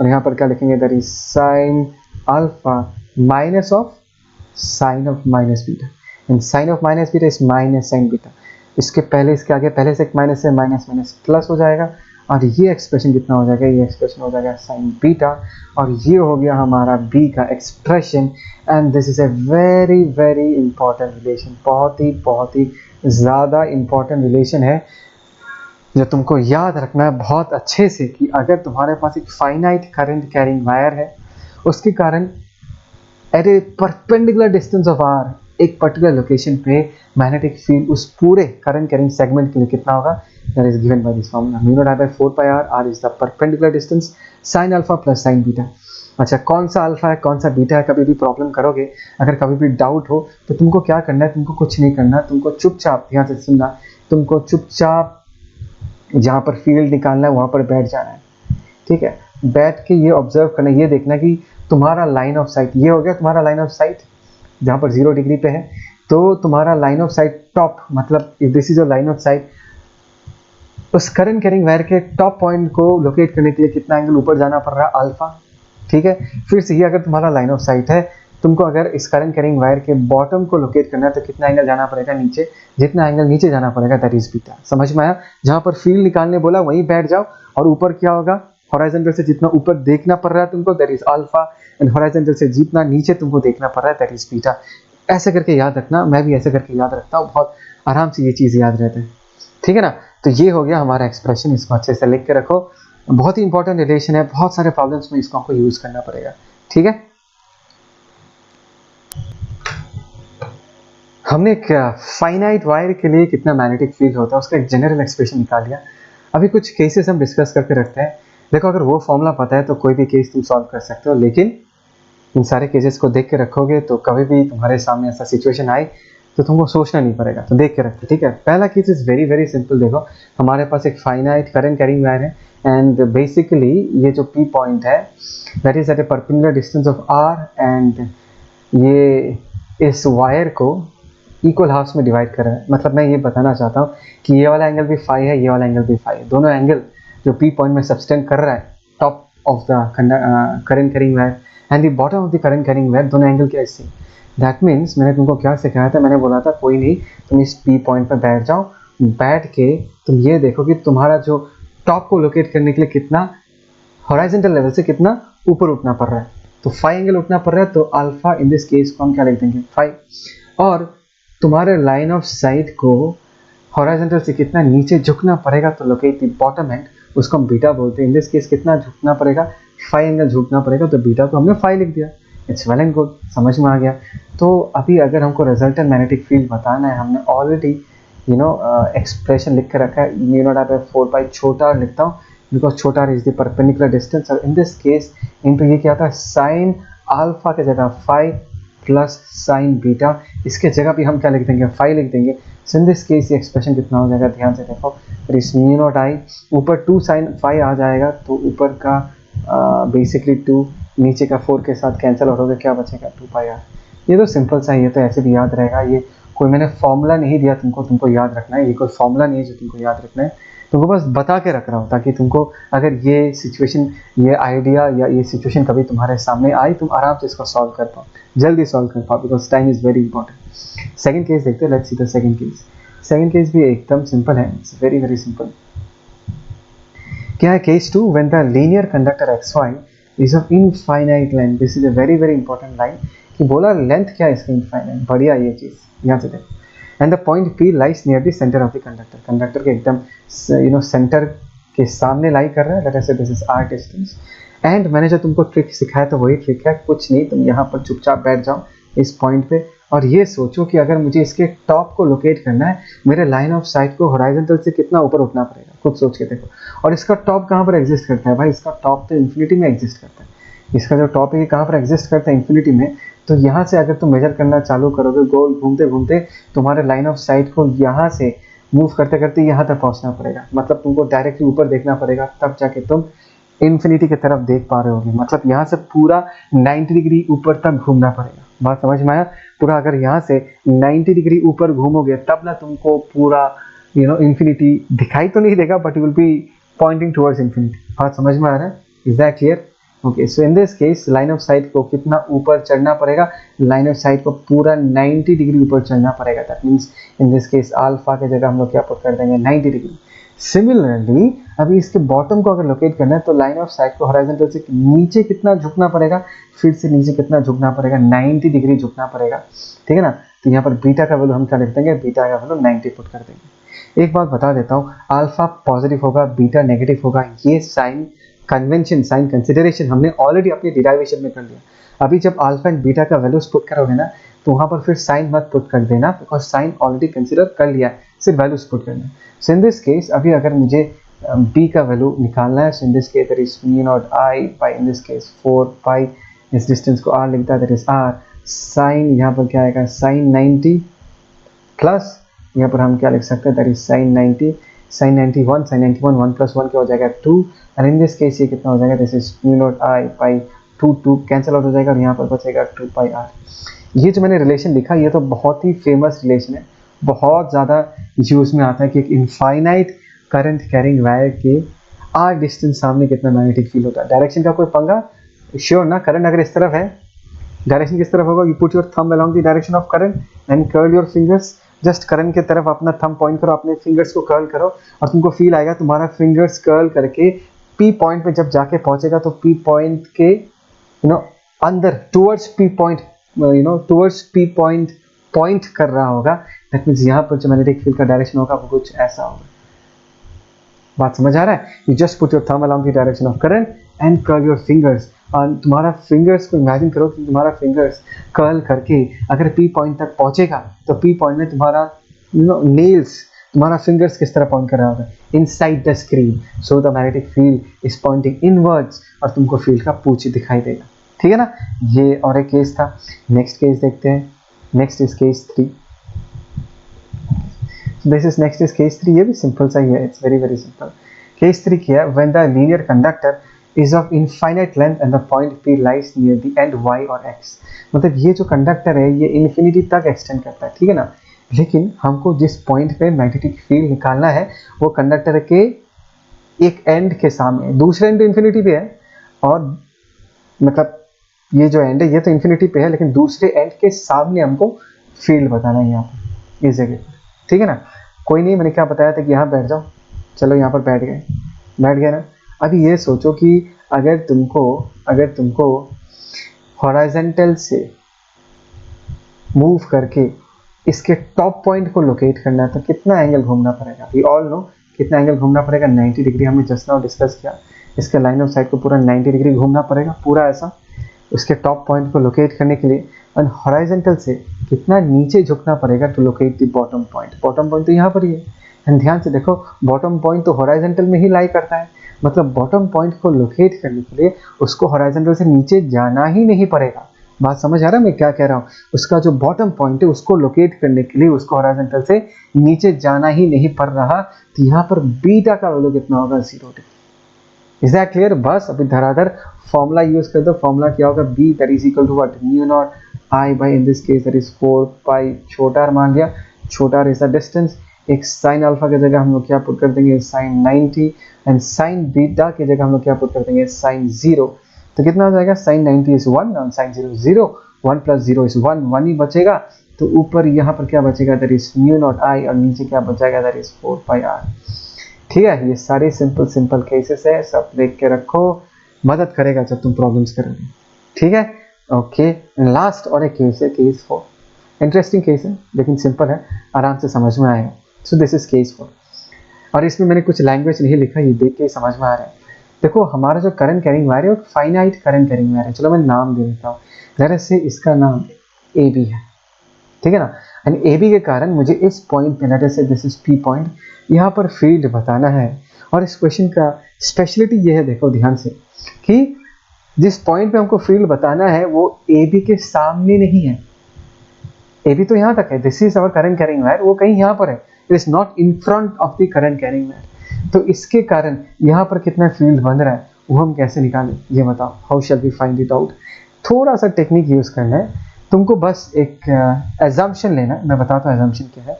Speaker 1: और यहाँ पर क्या लिखेंगे, that is sin alpha minus of sin of minus beta, and sin of minus beta is minus sin beta. इसके पहले, इसके आगे पहले से एक माइनस है, माइनस माइनस प्लस हो जाएगा, और ये एक्सप्रेशन कितना हो जाएगा, ये एक्सप्रेशन हो जाएगा साइन बीटा, और ये हो गया हमारा बी का expression. And this is a very very important relation, बहुत ही ज़्यादा इंपॉर्टेंट रिलेशन है जो तुमको याद रखना है बहुत अच्छे से, कि अगर तुम्हारे पास एक फाइनाइट करंट कैरिंग वायर है, उसके कारण at a perpendicular distance of R एक पर्टिकुलर लोकेशन पे मैग्नेटिक फील्ड उस पूरे करंट कैरिंग सेगमेंट के लिए कितना होगा, that is given by this formula mu naught I by 4 pi R, R is the perpendicular distance sine alpha plus sine beta. अच्छा, कौन सा अल्फा है कौन सा बीटा है, कभी भी प्रॉब्लम करोगे, अगर कभी भी डाउट हो तो तुमको क्या करना है, तुमको कुछ नहीं करना, तुमको चुपचाप, ध्यान से सुनना, तुमको चुपचाप जहाँ पर फील्ड निकालना है वहाँ पर बैठ जाना है, ठीक है। बैठ के ये ऑब्जर्व करना, ये देखना कि तुम्हारा लाइन ऑफ साइट, ये हो गया तुम्हारा लाइन ऑफ साइट जहाँ पर 0 डिग्री पे है, तो तुम्हारा लाइन ऑफ साइट टॉप, मतलब if this is your line of site, उस करंट कैरिंग वायर के टॉप पॉइंट को लोकेट करने के लिए कितना एंगल ऊपर जाना पड़ रहा है, अल्फा, ठीक है। फिर से ये अगर तुम्हारा लाइन ऑफ साइट है, तुमको अगर इस करंट कैरिंग वायर के बॉटम को लोकेट करना है तो कितना एंगल जाना पड़ेगा नीचे, जितना एंगल नीचे जाना पड़ेगा दैट इज बीटा। समझ में आया? जहाँ पर फील्ड निकालने बोला वहीं बैठ जाओ, और ऊपर क्या होगा, हॉरिजॉन्टल से जितना ऊपर देखना पड़ रहा है तुमको that is alpha, and horizontal से जितना नीचे तुमको देखना पड़ रहा है दैट इज बीटा। ऐसे करके याद रखना, मैं भी ऐसे करके याद रखता हूँ, बहुत आराम से ये चीज़ याद रहता है, ठीक है ना। तो ये हो गया हमारा एक्सप्रेशन, इसको अच्छे से लिख के रखो, बहुत ही इंपॉर्टेंट रिलेशन है, बहुत सारे प्रॉब्लम्स में इसको आपको यूज करना पड़ेगा, ठीक है। हमने एक फाइनाइट वायर के लिए कितना मैग्नेटिक फील्ड होता है उसका एक जनरल एक्सप्रेशन निकाल लिया। अभी कुछ केसेस हम डिस्कस करके रखते हैं। देखो, अगर वो फॉर्मूला पता है तो कोई भी केस तुम सॉल्व कर सकते हो, लेकिन इन सारे केसेस को देख के रखोगे तो कभी भी तुम्हारे सामने ऐसा सिचुएशन आए तो तुमको सोचना नहीं पड़ेगा, तो देख के रखते, ठीक है। पहला case is very very simple. देखो, हमारे पास एक फाइनाइट करंट कैरिंग वायर है, एंड बेसिकली ये जो पी पॉइंट है that is at a perpendicular distance of R, and ये इस वायर को इक्वल हाफ्स में डिवाइड कर रहा है। मतलब मैं ये बताना चाहता हूँ कि ये वाला एंगल भी फाई है, ये वाला एंगल भी फाई है, दोनों एंगल जो पी पॉइंट में सबस्टेंड कर रहा है top of the current carrying wire and the bottom of the current carrying wire, दोनों एंगल क्या सेम। दैट मीन्स मैंने तुमको क्या सिखाया था, मैंने बोला था कोई नहीं, तुम इस पी पॉइंट पर बैठ जाओ, बैठ के तुम ये देखो कि तुम्हारा जो टॉप को लोकेट करने के लिए कितना हॉरिजॉन्टल लेवल से कितना ऊपर उठना पड़ रहा है, तो फाई एंगल उठना पड़ रहा है, तो अल्फा इन दिस केस को हम क्या लिख देंगे, फाई। और तुम्हारे लाइन ऑफ साइट को हॉरिजॉन्टल से कितना नीचे झुकना पड़ेगा तो लोकेट द बॉटम एंड, उसको हम बीटा बोलते हैं। इन दिस केस कितना झुकना पड़ेगा, फाई एंगल झुकना पड़ेगा, तो बीटा को हमने फाई लिख दिया। इट्स वेल एंड गुड, समझ में आ गया। तो अभी अगर हमको रिजल्टेंट मैग्नेटिक फील्ड बताना है, हमने ऑलरेडी एक्सप्रेशन लिख के रखा है, mu naught I by 4 pi, छोटा r लिखता हूँ बिकॉज छोटा r is the perpendicular distance, और इन दिस केस इनटू ये क्या था, साइन अल्फा के जगह फाई प्लस साइन बीटा, इसके जगह भी हम क्या लिख देंगे, फाई लिख देंगे। सो इन दिस केस ये एक्सप्रेशन कितना हो जाएगा, ध्यान से देखो, इस म्यू नॉट आई ऊपर 2 साइन फाई आ जाएगा, तो ऊपर का बेसिकली 2, नीचे का 4 के साथ कैंसिल हो गया, क्या बचेगा 2 पाई आर। ये तो सिंपल सा है, ये तो ऐसे भी याद रहेगा, ये कोई मैंने फॉर्मूला नहीं दिया तुमको याद रखना है, ये कोई फॉर्मूला नहीं है जो तुमको याद रखना है, तुमको बस बता के रख रहा हूँ ताकि तुमको अगर ये सिचुएशन, ये आइडिया या ये सिचुएशन कभी तुम्हारे सामने आई, तुम आराम से इसको सॉल्व कर पाओ, जल्दी सॉल्व कर पाओ, because time is very important. Second case देखते हैं, let's see the second case. Second case भी एकदम सिंपल है, इट्स वेरी वेरी सिंपल। क्या है case 2, when the linear conductor xy is of infinite length. This is a very very important line कि बोला लेंथ क्या है इसका, इनफाइनाइट, बढ़िया ये चीज, यहाँ से देखो। And the point P lies near the centre of the conductor, conductor के एकदम सेंटर के सामने लाई कर रहा है, लेट अस से this is r distance. And मैंने जो तुमको ट्रिक सिखाया तो वही ट्रिक है, कुछ नहीं, तुम यहाँ पर चुपचाप बैठ जाओ इस पॉइंट पे और ये सोचो कि अगर मुझे इसके टॉप को लोकेट करना है, मेरे लाइन ऑफ साइट को हॉरिजॉन्टल से कितना ऊपर उठना पड़ेगा, खुद सोच के देखो। और इसका टॉप कहाँ पर एग्जिस्ट करता है भाई, इसका टॉप तो इन्फिनिटी में एग्जिस्ट करता है, इसका जो टॉप है कहाँ पर एग्जिस्ट करता है, इन्फिनिटी में। तो यहाँ से अगर तुम मेजर करना चालू करोगे, गोल घूमते घूमते तुम्हारे लाइन ऑफ साइट को यहाँ से मूव करते करते यहाँ तक पहुँचना पड़ेगा, मतलब तुमको डायरेक्टली ऊपर देखना पड़ेगा, तब जाके तुम इन्फिनिटी की तरफ देख पा रहे होगे। मतलब यहाँ से पूरा 90 डिग्री ऊपर तक घूमना पड़ेगा, बात समझ में आया? पूरा अगर यहाँ से 90 डिग्री ऊपर घूमोगे तब ना तुमको पूरा इन्फिनिटी दिखाई तो नहीं देगा, but you will be pointing towards infinity. बात समझ में आ रहा है? Is that clear? Okay, so in this case line of site को कितना ऊपर चढ़ना पड़ेगा, लाइन ऑफ साइट को पूरा 90 डिग्री ऊपर चढ़ना पड़ेगा। That means in this case alpha की जगह हम लोग क्या पुट कर देंगे, 90 डिग्री। सिमिलरली अभी इसके बॉटम को अगर लोकेट करना है तो लाइन ऑफ साइट को हॉरिजॉन्टल से नीचे कितना झुकना पड़ेगा, फिर से नीचे कितना झुकना पड़ेगा, 90 डिग्री झुकना पड़ेगा, ठीक है ना। तो यहाँ पर बीटा का वैल्यू हम क्या लिख देंगे, बीटा का वैल्यू 90 पुट कर देंगे। एक बात बता देता हूँ, अल्फा पॉजिटिव होगा, बीटा नेगेटिव होगा, ये साइन कन्वेंशन, साइन कंसिडरेशन हमने ऑलरेडी अपने डिराइवेशन में कर लिया। अभी जब अल्फा एंड बीटा का वैल्यूज पुट करोगे ना तो वहाँ पर फिर साइन मत पुट कर देना, बिकॉज साइन ऑलरेडी कंसिडर कर लिया, सिर्फ वैल्यूज पुट करना। सो इन दिस केस अभी अगर मुझे b का वैल्यू निकालना है, so in this case that is mu not i by in this case 4 pi, इस डिस्टेंस को r लिखता है दैट इज r, साइन यहाँ पर क्या आएगा साइन 90 प्लस यहाँ पर हम क्या लिख सकते हैं that is sine 90, sine 91, sine 91 1 plus 1 क्या हो जाएगा 2, एंड इन दिस केस ये कितना हो जाएगा this is mu not i by 2 cancel out हो जाएगा और यहाँ पर बचेगा 2 पाई r। ये जो मैंने रिलेशन लिखा ये तो बहुत ही फेमस रिलेशन है, बहुत ज़्यादा यूज में आता है कि एक इनफाइनाइट करंट कैरिंग वायर के आर डिस्टेंस सामने कितना मैग्नेटिक फील्ड होता है। डायरेक्शन का कोई पंगा श्योर ना, करंट अगर इस तरफ है डायरेक्शन किस तरफ होगा, you put your thumb along the direction of current and curl your fingers, just current की तरफ अपना थंब पॉइंट करो, अपने फिंगर्स को कर्ल करो और तुमको फील आएगा तुम्हारा फिंगर्स कर्ल करके पी पॉइंट पे जब जाके पहुंचेगा तो पी पॉइंट के अंदर towards P point towards P point point कर रहा होगा। दैट मीन्स यहाँ पर जो मैग्नेटिक फील्ड का डायरेक्शन होगा वो कुछ ऐसा होगा। बात समझ आ रहा है? You just put your thumb along the direction of current and curl your fingers, और तुम्हारा फिंगर्स को इमेजिन करो कि तुम्हारा फिंगर्स कर्ल करके अगर पी पॉइंट तक पहुंचेगा तो पी पॉइंट में तुम्हारा नेल्स, तुम्हारा फिंगर्स किस तरह पॉइंट कर रहा होगा, inside the screen, so the magnetic field is pointing inwards और तुमको फील्ड का पूछ दिखाई देगा, ठीक है ना। ये और एक केस था, नेक्स्ट केस देखते हैं। Next is case 3, this is next is case 3, ये भी सिंपल सा ही है, it's very very simple. Case 3 क्या है, when the linear conductor is of infinite length and the point P lies near the end y और x, मतलब ये जो कंडक्टर है ये इन्फिनिटी तक एक्सटेंड करता है, ठीक है ना। लेकिन हमको जिस पॉइंट पे मैग्नेटिक फील्ड निकालना है वो कंडक्टर के एक एंड के सामने, दूसरे एंड इन्फिनिटी पे है और मतलब ये जो एंड है ये तो इन्फिनिटी पे है लेकिन दूसरे एंड के सामने हमको फील्ड बताना है यहाँ पर इस जगह, ठीक है ना। कोई नहीं, मैंने क्या बताया था कि यहाँ बैठ जाओ, चलो यहाँ पर बैठ गए ना। अभी ये सोचो कि अगर तुमको हॉरिजॉन्टल से मूव करके इसके टॉप पॉइंट को लोकेट करना है तो कितना एंगल घूमना पड़ेगा, वी ऑल नो कितना एंगल घूमना पड़ेगा, 90 डिग्री हमने जस्ट नाउ डिस्कस किया। इसके लाइन ऑफ साइट को पूरा 90 डिग्री घूमना पड़ेगा, पूरा ऐसा उसके टॉप पॉइंट को लोकेट करने के लिए। और हॉरिजॉन्टल से कितना नीचे झुकना पड़ेगा to locate the bottom point. Bottom point तो यहाँ पर ही है, एंड ध्यान से देखो बॉटम पॉइंट तो हॉरिजॉन्टल में ही लाई करता है, मतलब बॉटम पॉइंट को लोकेट करने के लिए उसको हॉरिजॉन्टल से नीचे जाना ही नहीं पड़ेगा। बात समझ आ रहा है मैं क्या कह रहा हूँ? उसका जो बॉटम पॉइंट है उसको लोकेट करने के लिए उसको हॉरिजॉन्टल से नीचे जाना ही नहीं पड़ रहा, तो यहाँ पर बीटा का वैल्यू कितना होगा, 0 डिग्री। Is that clear? बस अभी धराधर फॉर्मूला यूज कर दो। फॉर्मूला क्या होगा, B that is equal to what, mu naught I by in this case that is 4 pi, छोटा r मान लिया, छोटा r इज द डिस्टेंस। एक साइन अल्फा की जगह हम लोग क्या पुट कर देंगे, साइन 90, एंड साइन बीटा की जगह हम लोग क्या पुट कर देंगे, साइन 0। तो कितना हो जाएगा, साइन 90 इज 1 और साइन 0 0, 1 प्लस 0 इज 1, 1 ही बचेगा। तो ऊपर यहाँ पर क्या बचेगा, दैट इज म्यू नॉट आई, और नीचे क्या बचेगा, दैट इज 4 पाई r। ठीक है, ये सारे सिंपल केसेस है, सब देख के रखो, मदद करेगा जब तुम प्रॉब्लम्स करोगे, ठीक है। ओके, लास्ट और एक केस है, केस 4। इंटरेस्टिंग केस है लेकिन सिंपल है, आराम से समझ में आएगा। सो दिस इज केस 4, और इसमें मैंने कुछ लैंग्वेज नहीं लिखा, ये देख के समझ में आ रहा है। देखो हमारा जो करंट कैरिंग वायर है वो फाइनाइट करंट कैरिंग वायर है। चलो मैं नाम दे देता हूँ, जरा से इसका नाम ए बी है, ठीक है ना। एंड ए बी के कारण मुझे इस पॉइंट पे, लेट अस से दिस इज पी पॉइंट, यहाँ पर फील्ड बताना है। और इस क्वेश्चन का स्पेशलिटी ये है, देखो ध्यान से, कि जिस पॉइंट पे हमको फील्ड बताना है वो ए बी के सामने नहीं है। ए बी तो यहाँ तक है, this is our current carrying wire, वो कहीं यहाँ पर है, it is not in front of the current carrying wire. तो इसके कारण यहाँ पर कितना फील्ड बन रहा है वो हम कैसे निकालें, ये बताओ, how shall we find it out. थोड़ा सा टेक्निक यूज करना है तुमको, बस एक एजम्पशन लेना है। मैं बताता हूँ एजम्पशन क्या है।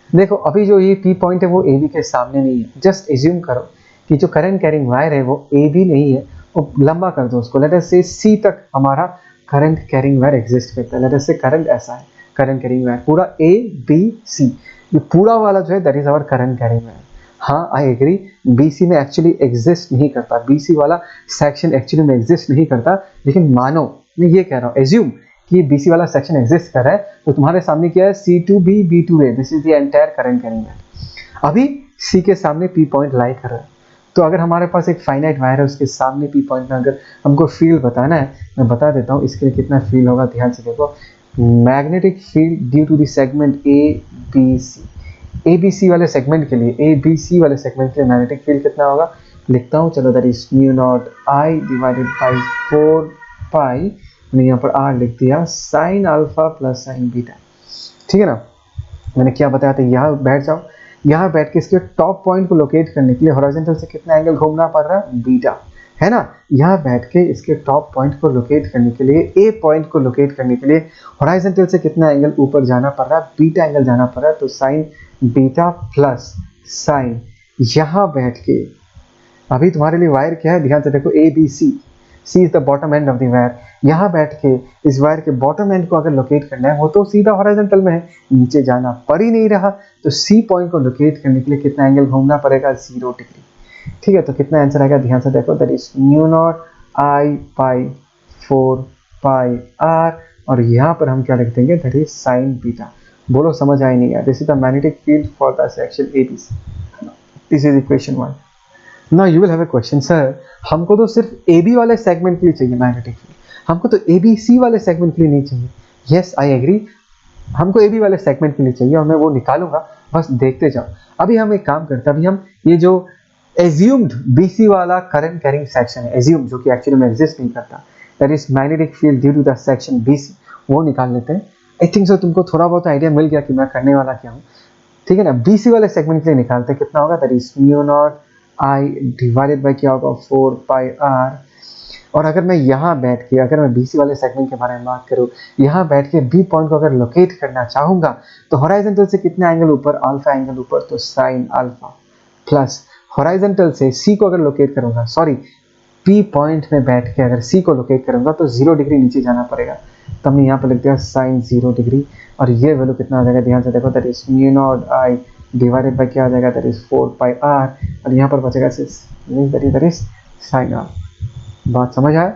Speaker 1: देखो अभी जो ये पी पॉइंट है वो ए बी के सामने नहीं है, जस्ट एज्यूम करो कि जो करंट कैरिंग वायर है वो ए बी नहीं है, वो लंबा कर दो उसको, लेट अस से सी तक हमारा करंट कैरिंग वायर एग्जिस्ट करता है। लेट अस से करंट ऐसा है, करंट कैरिंग वायर पूरा ए बी सी, ये पूरा वाला जो है that is our current carrying wire. हाँ आई एग्री, BC में एक्चुअली एग्जिस्ट नहीं करता, BC वाला सेक्शन एक्चुअली में एग्जिस्ट नहीं करता, लेकिन मानो मैं ये कह रहा हूँ, एज्यूम कि BC वाला सेक्शन एग्जिस्ट कर रहा है, तो तुम्हारे सामने क्या है, C2B B2A, this is the entire current carrying wire. अभी C के सामने P पॉइंट लाई कर रहा है, तो अगर हमारे पास एक फाइनाइट वायर है, उसके सामने P पॉइंट में अगर हमको फील्ड बताना है, मैं बता देता हूँ इसके लिए कितना फील्ड होगा, ध्यान से देखो। Magnetic field due to the segment ABC, ABC वाले सेगमेंट के लिए, ABC वाले सेगमेंट के लिए मैग्नेटिक फील्ड कितना होगा, लिखता हूँ चलो, that is mu not I divided by 4 पाई, मैंने यहाँ पर R लिख दिया, sign alpha plus sine beta, ठीक है ना। मैंने क्या बताया था, यहाँ बैठ जाओ, यहाँ बैठ के इसके टॉप पॉइंट को लोकेट करने के लिए हॉरिजॉन्टल से कितना एंगल घूमना पड़ रहा है, बीटा, है ना। यहाँ बैठ के इसके टॉप पॉइंट को लोकेट करने के लिए, A पॉइंट को लोकेट करने के लिए हॉरिजॉन्टल से कितना एंगल ऊपर जाना पड़ रहा है, बीटा एंगल जाना पड़ रहा है, तो साइन बीटा प्लस साइन, यहाँ बैठ के अभी तुम्हारे लिए वायर क्या है, ध्यान से देखो, ABC, C is the bottom end of the wire, यहाँ बैठ के इस वायर के बॉटम एंड को अगर लोकेट करना है, वो तो सीधा हॉरिजॉन्टल में है, नीचे जाना पड़ ही नहीं रहा, तो C पॉइंट को लोकेट करने के लिए कितना एंगल घूमना पड़ेगा, 0 डिग्री, ठीक है। तो कितना आंसर आएगा, ध्यान से देखो, that is mu not I by 4 pi R, और यहाँ पर हम क्या लिख देंगे, दैट इज साइन बीटा। बोलो समझ आया नहीं आया, this is the magnetic field for the section ABC, this is equation 1। Now you will have a question, sir हमको तो सिर्फ AB वाले सेगमेंट के लिए चाहिए मैग्नेटिक फील्ड, हमको तो ABC वाले सेगमेंट के लिए नहीं चाहिए। यस आई एग्री, हमको AB वाले सेगमेंट के लिए चाहिए और मैं वो निकालूंगा, बस देखते जाओ। अभी हम एक काम करते हैं, अभी हम ये जो एज्यूम्ड BC वाला करंट कैरिंग सेक्शन है, एज्यूम जो कि एक्चुअली में एग्जिस्ट नहीं करता, that is magnetic field due to the section BC, वो निकाल लेते हैं। आई थिंक सो तुमको थोड़ा बहुत आइडिया मिल गया कि मैं करने वाला क्या हूँ, ठीक है ना। BC वाले सेगमेंट के लिए निकालते हैं, कितना होगा, that is mu not I divided by क्या होगा, 4 पाई R। और अगर मैं यहाँ बैठ के, अगर मैं BC वाले सेगमेंट के बारे में बात करूँ, यहाँ बैठ के B पॉइंट को अगर लोकेट करना चाहूँगा, तो हॉरिजॉन्टल से कितना एंगल ऊपर, अल्फा एंगल ऊपर, तो साइन अल्फा, प्लस हॉरिजॉन्टल से C को अगर लोकेट करूँगा, सॉरी P पॉइंट में बैठ के अगर C को लोकेट करूँगा, तो 0 डिग्री नीचे जाना पड़ेगा, तो हमने यहाँ पर लिख दिया साइन 0 डिग्री, और ये वैल्यू कितना आ जाएगा, ध्यान से देखो, that is mu not I divided by क्या आ जाएगा, दैट इज 4 पाई R, और यहाँ पर बचेगा दैट इज साइन R। बात समझ आया।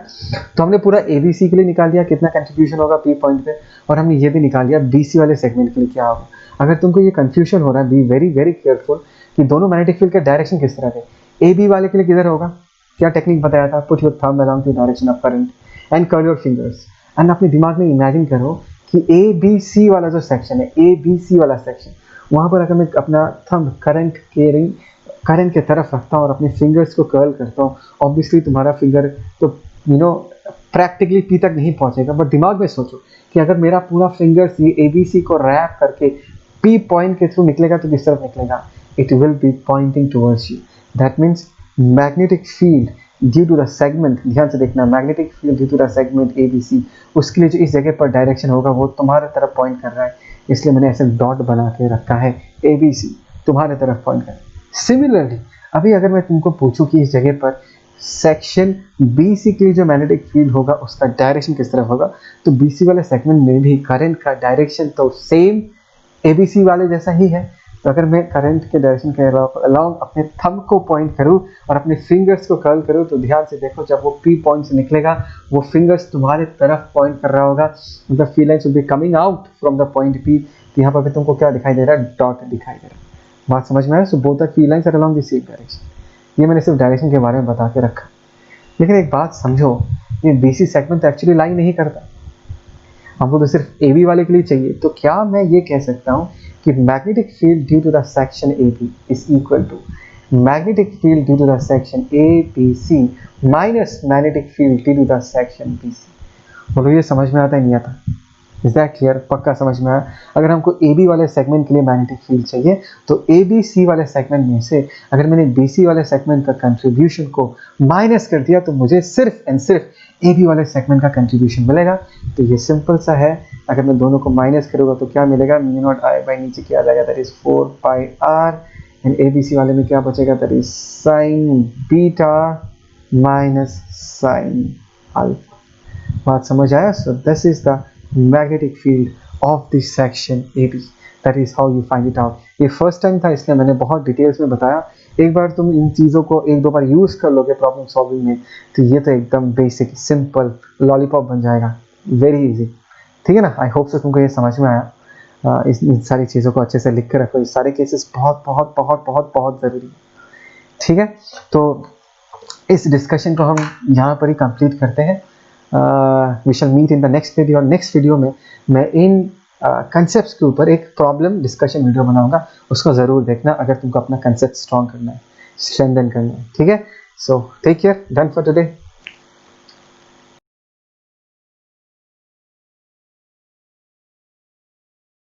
Speaker 1: तो हमने पूरा ABC के लिए निकाल दिया कितना कंट्रीब्यूशन होगा P पॉइंट पे, और हमने ये भी निकाल लिया BC वाले सेगमेंट के लिए क्या होगा। अगर तुमको ये कंफ्यूजन हो रहा है, बी वेरी वेरी केयरफुल कि दोनों मैग्नेटिक फील्ड के डायरेक्शन किस तरह के। AB वाले के लिए किधर होगा, क्या टेक्निक बताया था, put your thumb along the direction of current and curl your fingers, and अपने दिमाग में इमेजिन करो कि ABC वाला जो सेक्शन है, ABC वाला सेक्शन, वहाँ पर अगर मैं अपना थंब करंट के तरफ रखता हूँ और अपने फिंगर्स को कर्ल करता हूँ, ऑब्वियसली तुम्हारा फिंगर तो प्रैक्टिकली P तक नहीं पहुँचेगा, बट दिमाग में सोचो कि अगर मेरा पूरा फिंगर्स ये ABC को रैप करके P पॉइंट के थ्रू निकलेगा, तो किस तरफ निकलेगा, it will be pointing towards you. That means magnetic field due to the segment, ध्यान से देखना, magnetic field due to the segment ABC, उसके लिए जो इस जगह पर डायरेक्शन होगा वो तुम्हारे तरफ पॉइंट कर रहा है, इसलिए मैंने ऐसे डॉट बना के रखा है, ABC तुम्हारे तरफ पॉइंट कर रहा है। सिमिलरली अभी अगर मैं तुमको पूछूं कि इस जगह पर सेक्शन BC के लिए जो मैग्नेटिक फील्ड होगा उसका डायरेक्शन किस तरफ होगा, तो BC वाले सेगमेंट में भी करंट का डायरेक्शन तो सेम ABC वाले जैसा ही है। तो अगर मैं करंट के डायरेक्शन के अलाउंग अपने थंब को पॉइंट करूं और अपने फिंगर्स को कर्ल करूं, तो ध्यान से देखो, जब वो P पॉइंट से निकलेगा वो फिंगर्स तुम्हारे तरफ पॉइंट कर रहा होगा, the field lines will be coming out from the point P। तो यहाँ पर भी तुमको क्या दिखाई दे रहा है, डॉट दिखाई दे रहा है। बात समझ में आया। So both the field lines are along the same direction. ये मैंने सिर्फ डायरेक्शन के बारे में बता के रखा, लेकिन एक बात समझो, ये BC सेगमेंट तो एक्चुअली लाइन नहीं करता, हमको तो सिर्फ AB वाले के लिए चाहिए। तो क्या मैं ये कह सकता हूँ कि magnetic field due to the section AB is equal to magnetic field due to the section ABC minus magnetic field due to the section BC। बोलो ये समझ में आता है नहीं आता, इज दैट क्लियर, पक्का समझ में आया। अगर हमको AB वाले सेगमेंट के लिए मैग्नेटिक फील्ड चाहिए, तो ABC वाले सेगमेंट में से अगर मैंने BC वाले सेगमेंट का कंट्रीब्यूशन को माइनस कर दिया, तो मुझे सिर्फ एंड सिर्फ AB वाले सेगमेंट का कंट्रीब्यूशन मिलेगा। तो ये सिंपल सा है, अगर मैं दोनों को माइनस करूँगा तो क्या मिलेगा, म्यू नॉट I बाई नीचे क्या आ जाएगा, that is 4 pi R, and ABC वाले में क्या बचेगा, that is sign beta minus sine alpha. बात समझ आया। So this is the magnetic field of the section AB, that is how you find it out. ये फर्स्ट टाइम था इसलिए मैंने बहुत डिटेल्स में बताया। एक बार तुम इन चीज़ों को एक दो बार यूज़ कर लोगे प्रॉब्लम सॉल्विंग में, तो ये तो एकदम बेसिक सिंपल लॉलीपॉप बन जाएगा, वेरी इजी। ठीक है ना? आई होप से तुमको ये समझ में आया। इन सारी चीज़ों को अच्छे से लिख के रखो, ये सारे केसेस बहुत बहुत बहुत बहुत बहुत ज़रूरी है। ठीक है, तो इस डिस्कशन को हम यहाँ पर ही कंप्लीट करते हैं। We shall meet in the next video. Next video में मैं इन कंसेप्ट्स के ऊपर एक प्रॉब्लम डिस्कशन वीडियो बनाऊंगा, उसको ज़रूर देखना अगर तुमको अपना कंसेप्ट स्ट्रॉन्ग करना है, स्ट्रेंथन करना है। ठीक है, so take care, done for today.